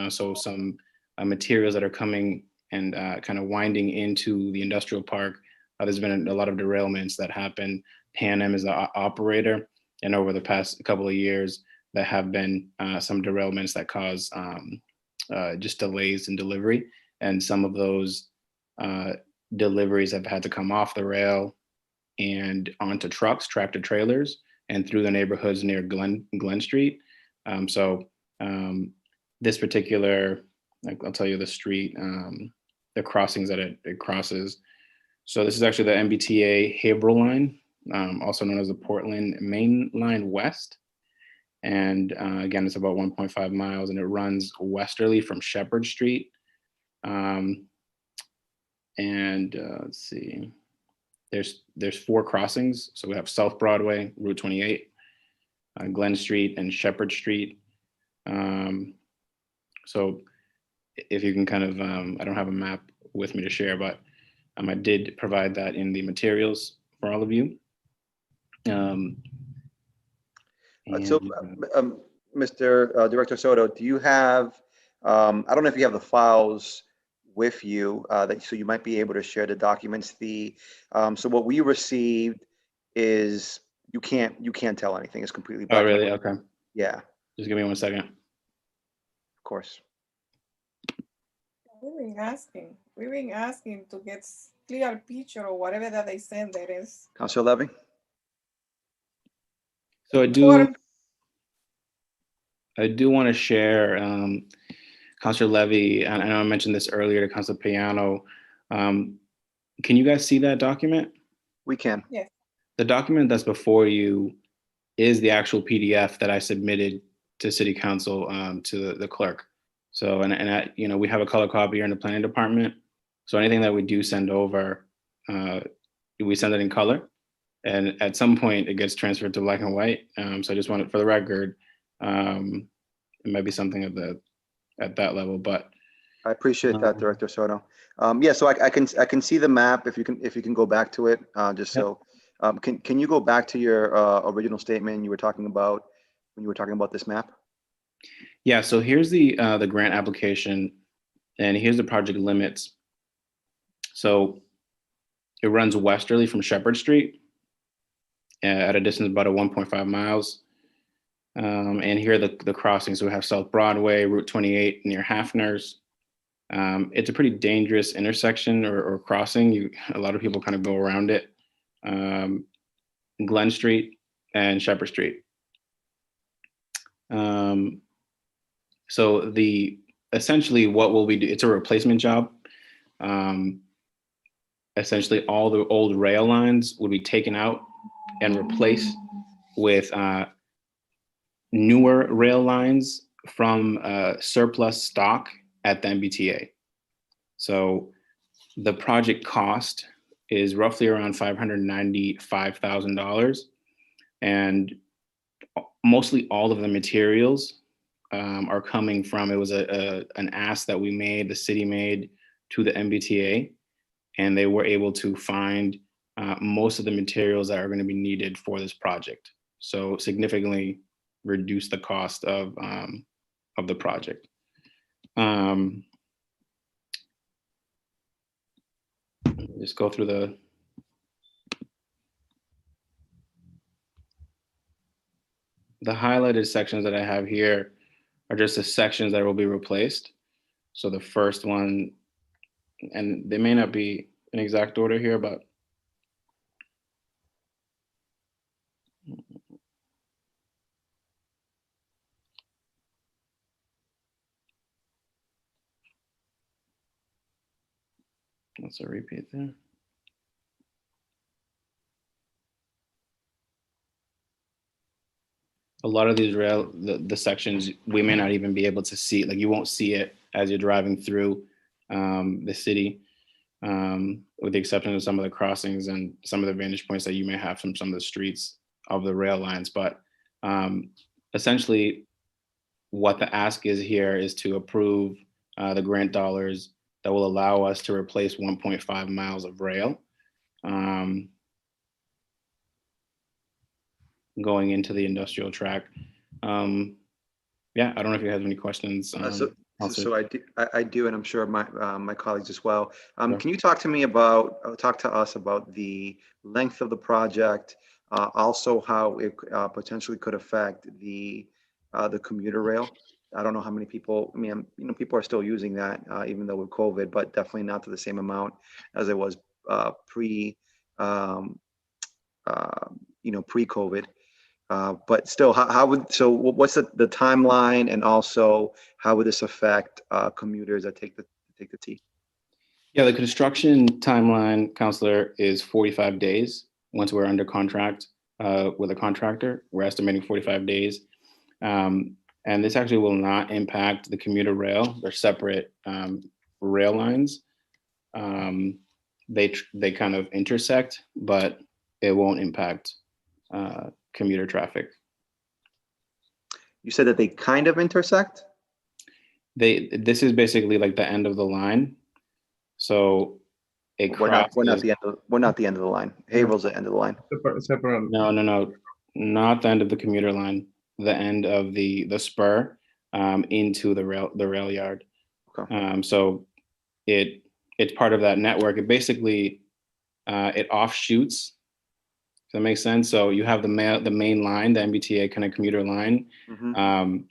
So some materials that are coming and kind of winding into the industrial park. There's been a lot of derailments that happen. Pan Am is the operator, and over the past couple of years, there have been some derailments that cause just delays in delivery. And some of those deliveries have had to come off the rail and onto trucks, tractor trailers, and through the neighborhoods near Glen Street. This particular, I'll tell you the street, the crossings that it crosses. So this is actually the MBTA Haverhill line, also known as the Portland Main Line West. And again, it's about 1.5 miles, and it runs westerly from Shepherd Street. Let's see, there's 4 crossings. So we have South Broadway, Route 28, Glen Street, and Shepherd Street. So if you can kind of, I don't have a map with me to share, but I did provide that in the materials for all of you. Mr. Director Soto, do you have, I don't know if you have the files with you, so you might be able to share the documents. So what we received is you can't tell anything. It's completely black. Oh, really? Okay. Yeah. Just give me 1 second. Of course. We've been asking to get clear picture or whatever that they send there is. Councilor Levy? So I do want to share, Councilor Levy, and I know I mentioned this earlier to Councilor Payano. Can you guys see that document? We can. Yes. The document that's before you is the actual PDF that I submitted to City Council, to the clerk. So, we have a color copy here in the planning department. So anything that we do send over, we send it in color. And at some point it gets transferred to black and white. So I just wanted, for the record, it might be something at that level, but. I appreciate that, Director Soto. Yeah, so I can see the map if you can go back to it, just so. Can you go back to your original statement you were talking about when you were talking about this map? Yeah, so here's the grant application, and here's the project limits. So it runs westerly from Shepherd Street at a distance of about 1.5 miles. And here are the crossings. So we have South Broadway, Route 28 near Hafner's. It's a pretty dangerous intersection or crossing. A lot of people kind of go around it. Glen Street and Shepherd Street. So essentially what will we do? It's a replacement job. Essentially all the old rail lines will be taken out and replaced with newer rail lines from surplus stock at the MBTA. So the project cost is roughly around $595,000, and mostly all of the materials are coming from, it was an ask that we made, the city made to the MBTA, and they were able to find most of the materials that are going to be needed for this project. So significantly reduce the cost of the project. Just go through the highlighted sections that I have here are just the sections that will be replaced. So the first one and they may not be in exact order here, but that's a repeat there. A lot of these the sections, we may not even be able to see, like you won't see it as you're driving through the city, with the exception of some of the crossings and some of the vantage points that you may have from some of the streets of the rail lines. But essentially, what the ask is here is to approve the grant dollars that will allow us to replace 1.5 miles of rail going into the industrial track. Yeah, I don't know if you have any questions. So Counselor. I do, and I'm sure my colleagues as well. Sure. Can you talk to us about the length of the project, also how it potentially could affect the commuter rail? I don't know how many people, I mean, people are still using that even though with COVID, but definitely not to the same amount as it was pre-COVID. But still, so what's the timeline, and also how would this affect commuters that take the T? Yeah, the construction timeline, Counselor, is 45 days. Once we're under contract with a contractor, we're estimating 45 days. And this actually will not impact the commuter rail. They're separate rail lines. They kind of intersect, but it won't impact commuter traffic. You said that they kind of intersect? This is basically like the end of the line. So we're not the end of the line. Haverhill's the end of the line. Separate. No, not the end of the commuter line. The end of the spur into the rail yard. Okay. So it's part of that network. It basically it offshoots. Does that make sense? So you have the main line, the MBTA kind of commuter line, and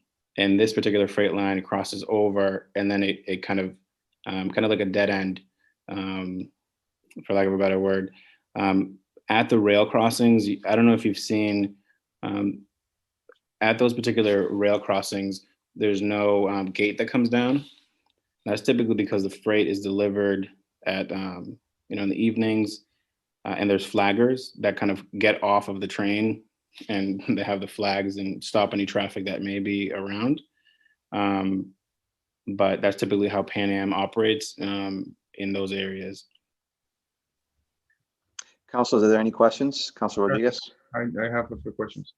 this particular freight line crosses over, and then it kind of like a dead end, for lack of a better word. At the rail crossings, I don't know if you've seen, at those particular rail crossings, there's no gate that comes down. That's typically because the freight is delivered at in the evenings, and there's flaggers that kind of get off of the train, and they have the flags and stop any traffic that may be around. But that's typically how Pan Am operates in those areas. Councilors, are there any questions? Councilor Rodriguez? I have a few questions.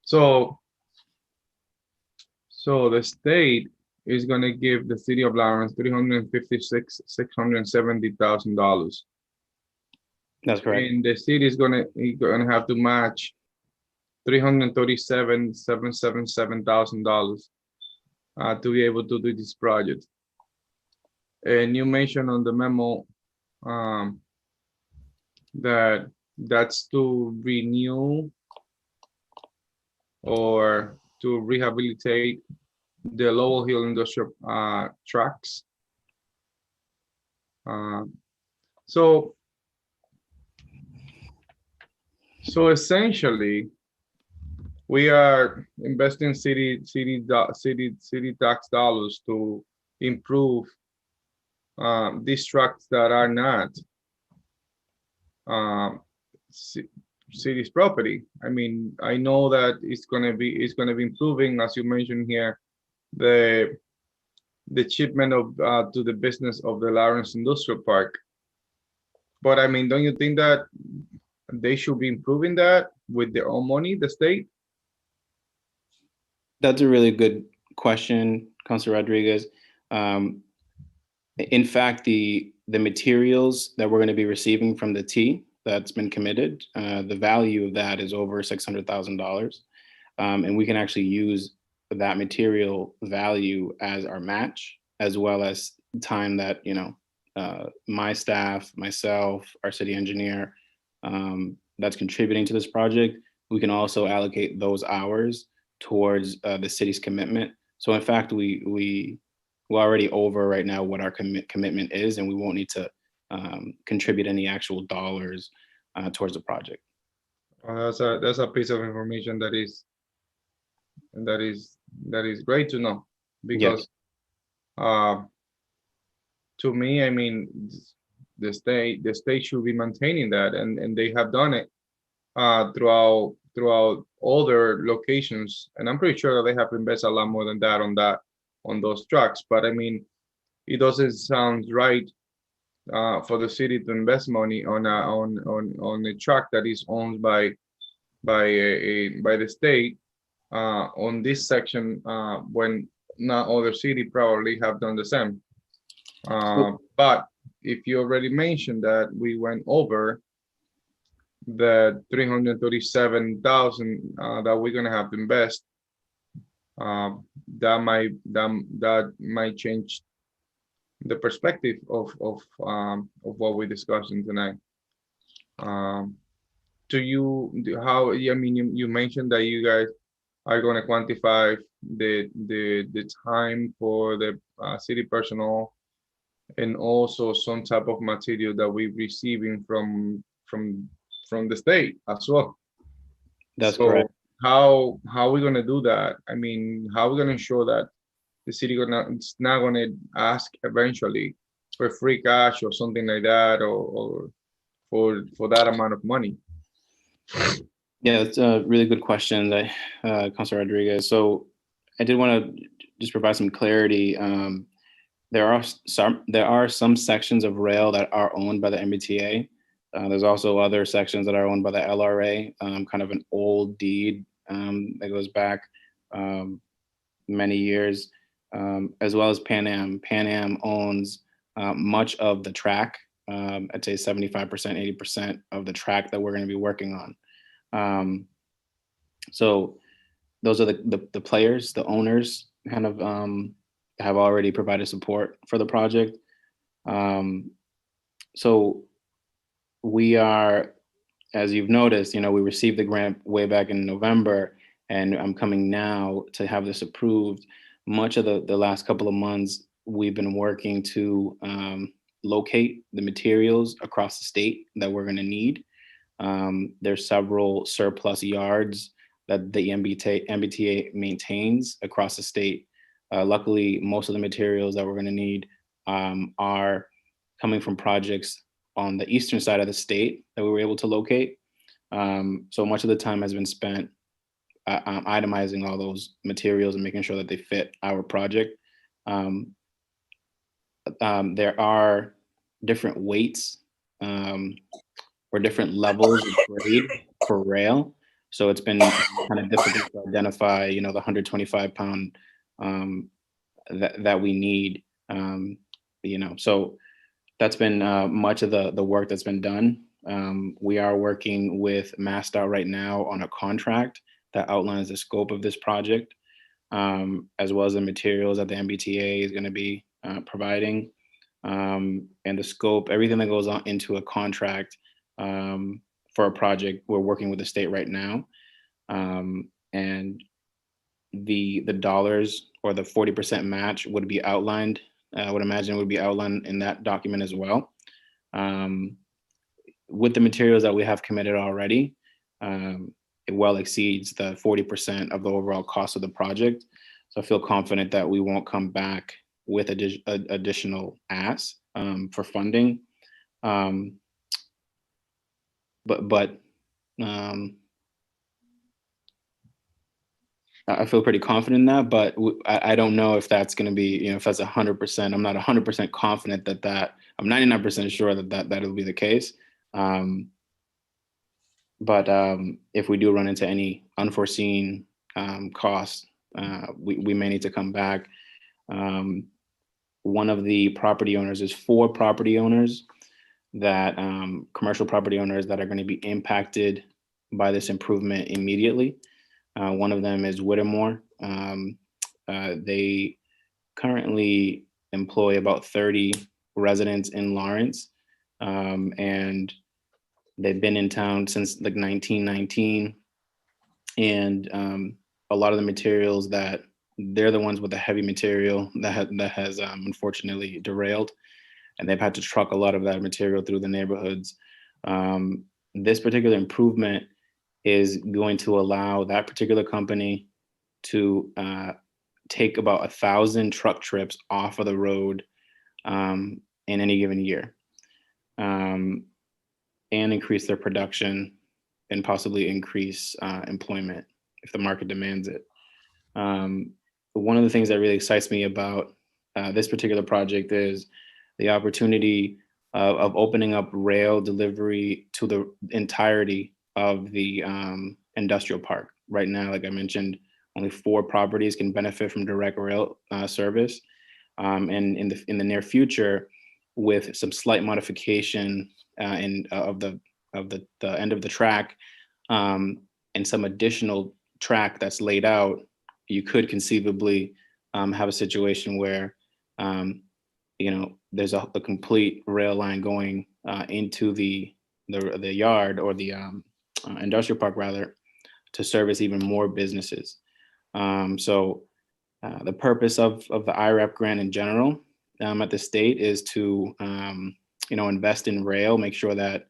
So the state is going to give the city of Lawrence $356,670,000. That's correct. And the city is going to have to match $337,777,000 to be able to do this project. And you mentioned on the memo that's to renew or to rehabilitate the Lowell Hill Industrial tracks. So essentially, we are investing city tax dollars to improve these tracks that are not city's property. I mean, I know that it's gonna be improving, as you mentioned here, the shipment of to the business of the Lawrence Industrial Park. But I mean, don't you think that they should be improving that with their own money, the state? That's a really good question, Councilor Rodriguez. In fact, the materials that we're going to be receiving from the T that's been committed, the value of that is over $600,000, and we can actually use that material value as our match, as well as time that my staff, myself, our city engineer, that's contributing to this project. We can also allocate those hours towards the city's commitment. So in fact, we we're already over right now what our commitment is, and we won't need to contribute any actual dollars towards the project. That's a piece of information that is great to know, because to me, I mean, the state should be maintaining that, and they have done it throughout other locations, and I'm pretty sure that they have invested a lot more than that on those trucks. But I mean, it doesn't sound right for the city to invest money on a truck that is owned by the state on this section when not other city probably have done the same. But if you already mentioned that we went over the 337,000 that we're gonna have to invest, that might change the perspective of what we're discussing tonight. You mentioned that you guys are going to quantify the time for the city personnel, and also some type of material that we're receiving from the state as well. That's correct. How are we going to do that? I mean, how are we going to ensure that the city it's not going to ask eventually for free cash or something like that, or for that amount of money? Yeah, that's a really good question, Councilor Rodriguez. So I did want to just provide some clarity. There are some sections of rail that are owned by the MBTA. There's also other sections that are owned by the LRA, kind of an old deed that goes back many years, as well as Pan Am. Pan Am owns much of the track. I'd say 75%, 80% of the track that we're going to be working on. So those are the players, the owners, kind of have already provided support for the project. So we are, as you've noticed, we received the grant way back in November, and I'm coming now to have this approved. Much of the last couple of months, we've been working to locate the materials across the state that we're going to need. There's several surplus yards that the MBTA maintains across the state. Luckily, most of the materials that we're going to need are coming from projects on the eastern side of the state that we were able to locate. So much of the time has been spent itemizing all those materials and making sure that they fit our project. There are different weights or different levels of grade for rail. So it's been kind of difficult to identify, the 125-pound that we need. So that's been much of the work that's been done. We are working with MassDOT right now on a contract that outlines the scope of this project, as well as the materials that the MBTA is going to be providing, and the scope, everything that goes on into a contract for a project. We're working with the state right now, and the dollars or the 40% match would be outlined. I would imagine it would be outlined in that document as well. With the materials that we have committed already, it well exceeds the 40% of the overall cost of the project. So I feel confident that we won't come back with additional asks for funding. But I feel pretty confident in that, but I don't know if that's going to be, if that's 100%. I'm not 100% confident that I'm 99% sure that'll be the case. But if we do run into any unforeseen costs, we may need to come back. One of the property owners, is 4 property owners that commercial property owners that are going to be impacted by this improvement immediately. One of them is Whittemore. They currently employ about 30 residents in Lawrence, and they've been in town since like 1919. And a lot of the materials that they're the ones with the heavy material that has unfortunately derailed, and they've had to truck a lot of that material through the neighborhoods. This particular improvement is going to allow that particular company to take about 1,000 truck trips off of the road in any given year, and increase their production and possibly increase employment if the market demands it. One of the things that really excites me about this particular project is the opportunity of opening up rail delivery to the entirety of the industrial park. Right now, like I mentioned, only 4 properties can benefit from direct rail service. And in the near future, with some slight modification of the end of the track and some additional track that's laid out, you could conceivably have a situation where there's a complete rail line going into the yard, or the industrial park rather, to service even more businesses. So the purpose of the IRAP grant in general at the state is to invest in rail, make sure that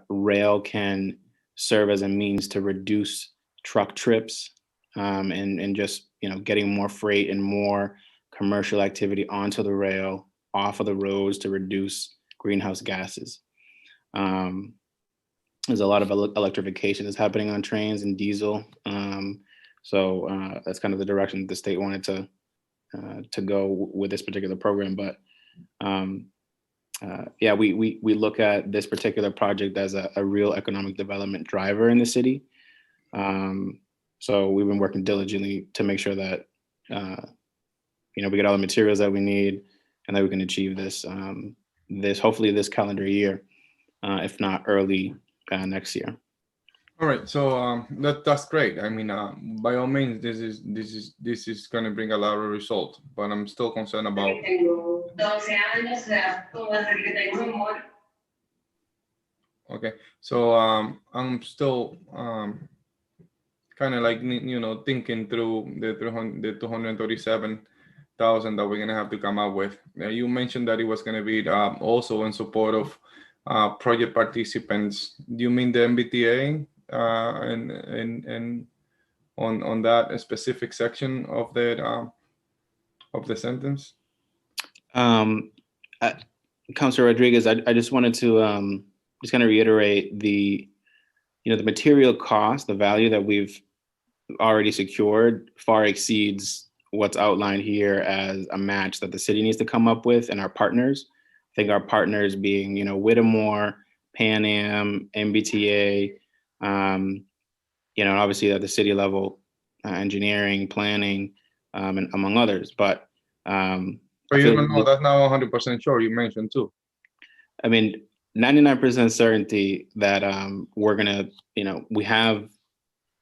rail can serve as a means to reduce truck trips, and just getting more freight and more commercial activity onto the rail, off of the roads, to reduce greenhouse gases. There's a lot of electrification that's happening on trains and diesel. So that's kind of the direction the state wanted to go with this particular program. But yeah, we look at this particular project as a real economic development driver in the city. So we've been working diligently to make sure that we get all the materials that we need, and that we can achieve this hopefully this calendar year, if not early next year. All right, so that's great. I mean, by all means, this is going to bring a lot of result, but I'm still concerned about. Okay, so I'm still kind of like thinking through the 237,000 that we're gonna have to come up with. You mentioned that it was gonna be also in support of project participants. Do you mean the MBTA and on that specific section of the sentence? Councilor Rodriguez, I just wanted to just kind of reiterate the material cost, the value that we've already secured far exceeds what's outlined here as a match that the city needs to come up with, and our partners. I think our partners being, Whittemore, Pan Am, MBTA, obviously at the city level, engineering, planning, and among others. But you don't know, that's not 100% sure. You mentioned too. I mean, 99% certainty that we're gonna, we have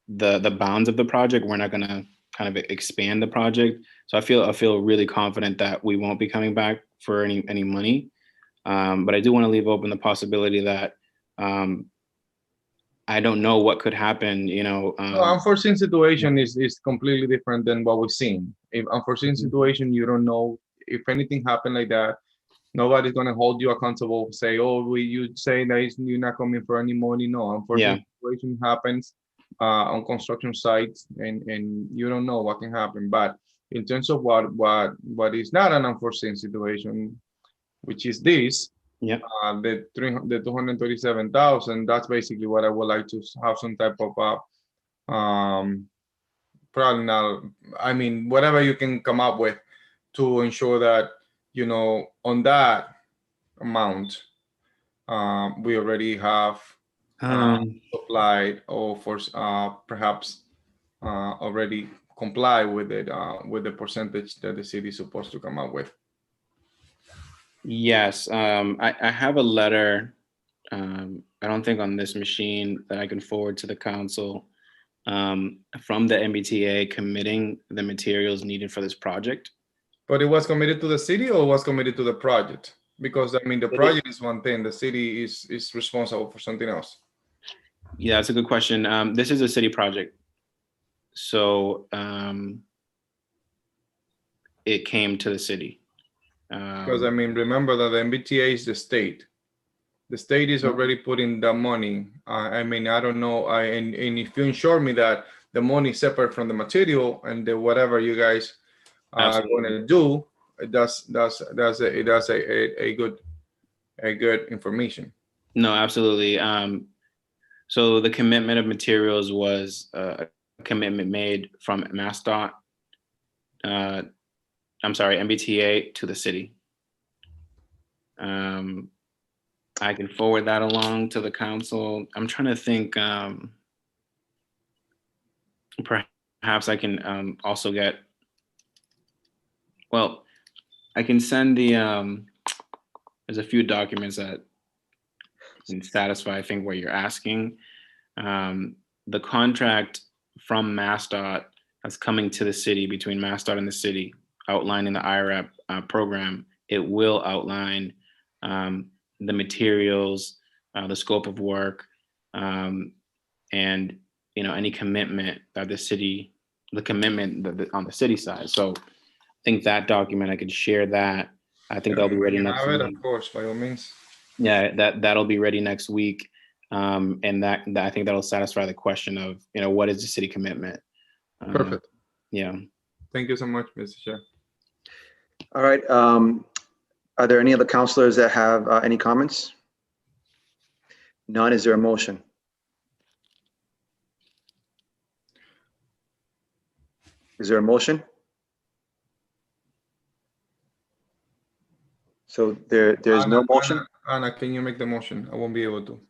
the bounds of the project. We're not gonna kind of expand the project. So I feel really confident that we won't be coming back for any money. But I do want to leave open the possibility that I don't know what could happen. Unforeseen situation is completely different than what we've seen. If unforeseen situation, you don't know if anything happened like that. Nobody's gonna hold you accountable. Say, oh, you say that you're not coming for any money. No, unfortunate situation happens on construction sites, and you don't know what can happen. But in terms of what is not an unforeseen situation, which is this, the 237,000. That's basically what I would like to have some type of probably not. I mean, whatever you can come up with to ensure that. On that amount, we already have applied, or for perhaps already comply with it, with the percentage that the city is supposed to come up with. Yes, I have a letter. I don't think on this machine that I can forward to the council from the MBTA committing the materials needed for this project. But it was committed to the city, or was committed to the project? Because I mean, the project is one thing, the city is responsible for something else. Yeah, that's a good question. This is a city project. So it came to the city. Because I mean, remember that the MBTA is the state. The state is already putting the money. I mean, I don't know. And if you ensure me that the money is separate from the material and the whatever you guys are going to do, that's a good information. No, absolutely. So the commitment of materials was a commitment made from MassDOT, MBTA to the city. I can forward that along to the council. I'm trying to think, perhaps I can also get, well, I can send the, there's a few documents that can satisfy, I think, what you're asking. The contract from MassDOT that's coming to the city, between MassDOT and the city, outlining the IRAP program. It will outline the materials, the scope of work, and any commitment that the city, the commitment on the city side. So I think that document, I could share that. I think that'll be ready next week. Of course, by all means. Yeah, that'll be ready next week. And that I think that'll satisfy the question of, what is the city commitment? Perfect. Yeah. Thank you so much, Mr. Chair. All right. Are there any other counselors that have any comments? None. Is there a motion? Is there a motion? So there's no motion? Anna, can you make the motion? I won't be able to.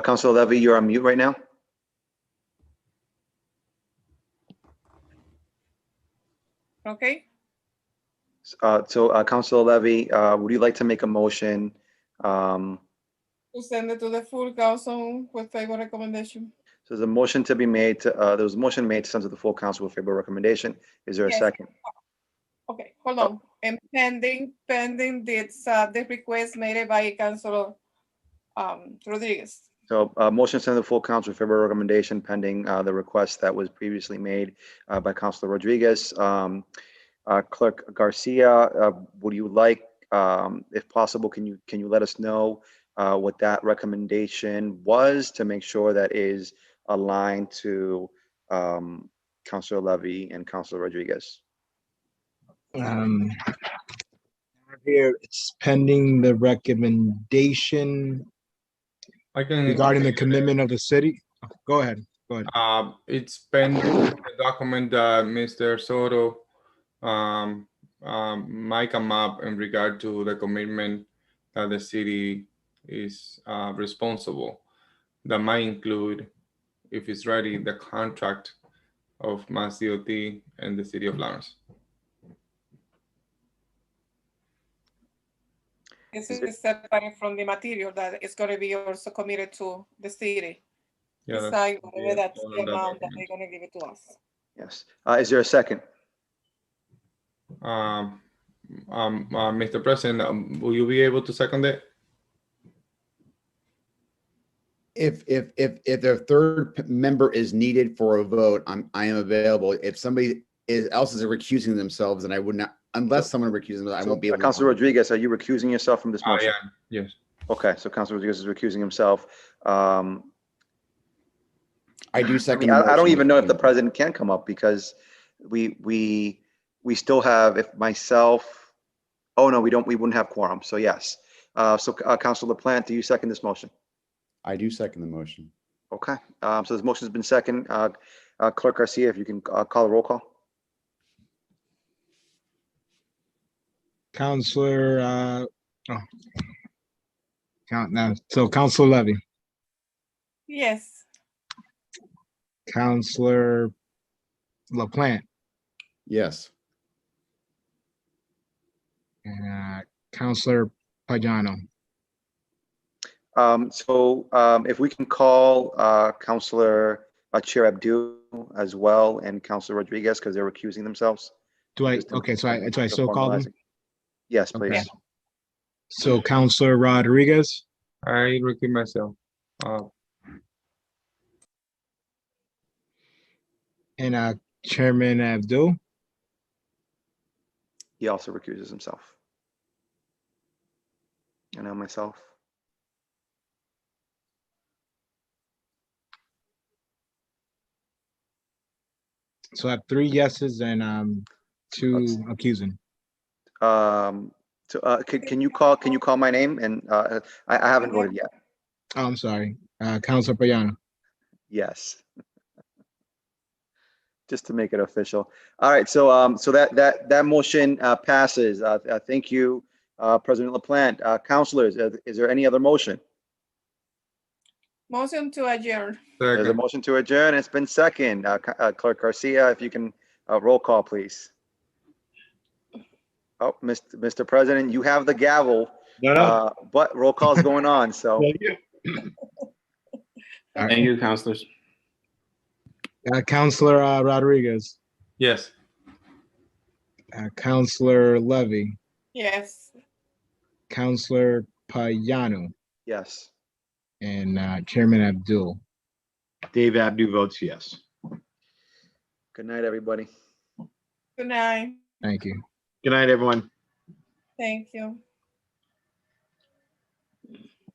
Councilor Levy, you're on mute right now. Okay, So Councilor Levy, would you like to make a motion? to send it to the full council with favor recommendation. So there's a motion to be made, there was a motion made to send to the full council with favorable recommendation. Is there a Yes. second? Okay, hold on. And pending the request made by Councilor Rodriguez. So motion to send to the full council with favorable recommendation pending the request that was previously made by Councilor Rodriguez. Clerk Garcia, would you like, if possible, can you let us know what that recommendation was to make sure that is aligned to Councilor Levy and Councilor Rodriguez? Here, it's pending the recommendation I can regarding the commitment of the city. Go ahead. It's pending the document that Mr. Soto might come up in regard to the commitment that the city is responsible. That might include, if it's ready, the contract of Mass DOT and the city of Lawrence. This is separate from the material that is gonna be also committed to the city. Yeah, Decide whether that's all the of that amount that document. they're gonna give it to us. Yes. Is there a second? Mr. President, will you be able to second it? If the third member is needed for a vote, I am available. If somebody else is recusing themselves, then I would not, unless someone recuses themselves, I won't be able to. Councilor Rodriguez, are you recusing yourself from this motion? Yeah, yes. Okay, so Councilor Rodriguez is recusing himself. I do I second. mean, the I don't motion. even know if the president can come up because we still have, if myself, oh no, we wouldn't have quorum. So yes. So Councilor LaPlante, do you second this motion? I do second the motion. Okay, so this motion's been second. Clerk Garcia, if you can call a roll call. Councilor, count now. So Councilor Levy, Yes, Councilor LaPlante, Yes. and Councilor Pagano. So if we can call Councilor Chair Abdul as well and Councilor Rodriguez because they're recusing themselves. Do I, Just to- okay, so I to still call them? formalizing. Yes, please. Okay. So Councilor Rodriguez, I recuse myself. and Chairman Abdul, He also recuses himself. And now myself. so I have 3 yeses and 2 accusing. Can you call my name? And I haven't voted yet. Oh, I'm sorry, Councilor Payano. Yes. Just to make it official. All right, so that motion passes. Thank you, President LaPlante. Councilors, is there any other motion? Motion to adjourn. There's a Second. motion to adjourn. It's been second. Clerk Garcia, if you can roll call, please. Oh, Mr. President, you have the gavel, No. but roll call is going on, so. Thank you, councilors. Councilor Rodriguez, Yes. Councilor Levy, Yes. Councilor Payano, Yes. and Chairman Abdul. Dave Abdu votes yes. Good night, everybody. Good night. Thank you. Good night, everyone. Thank you.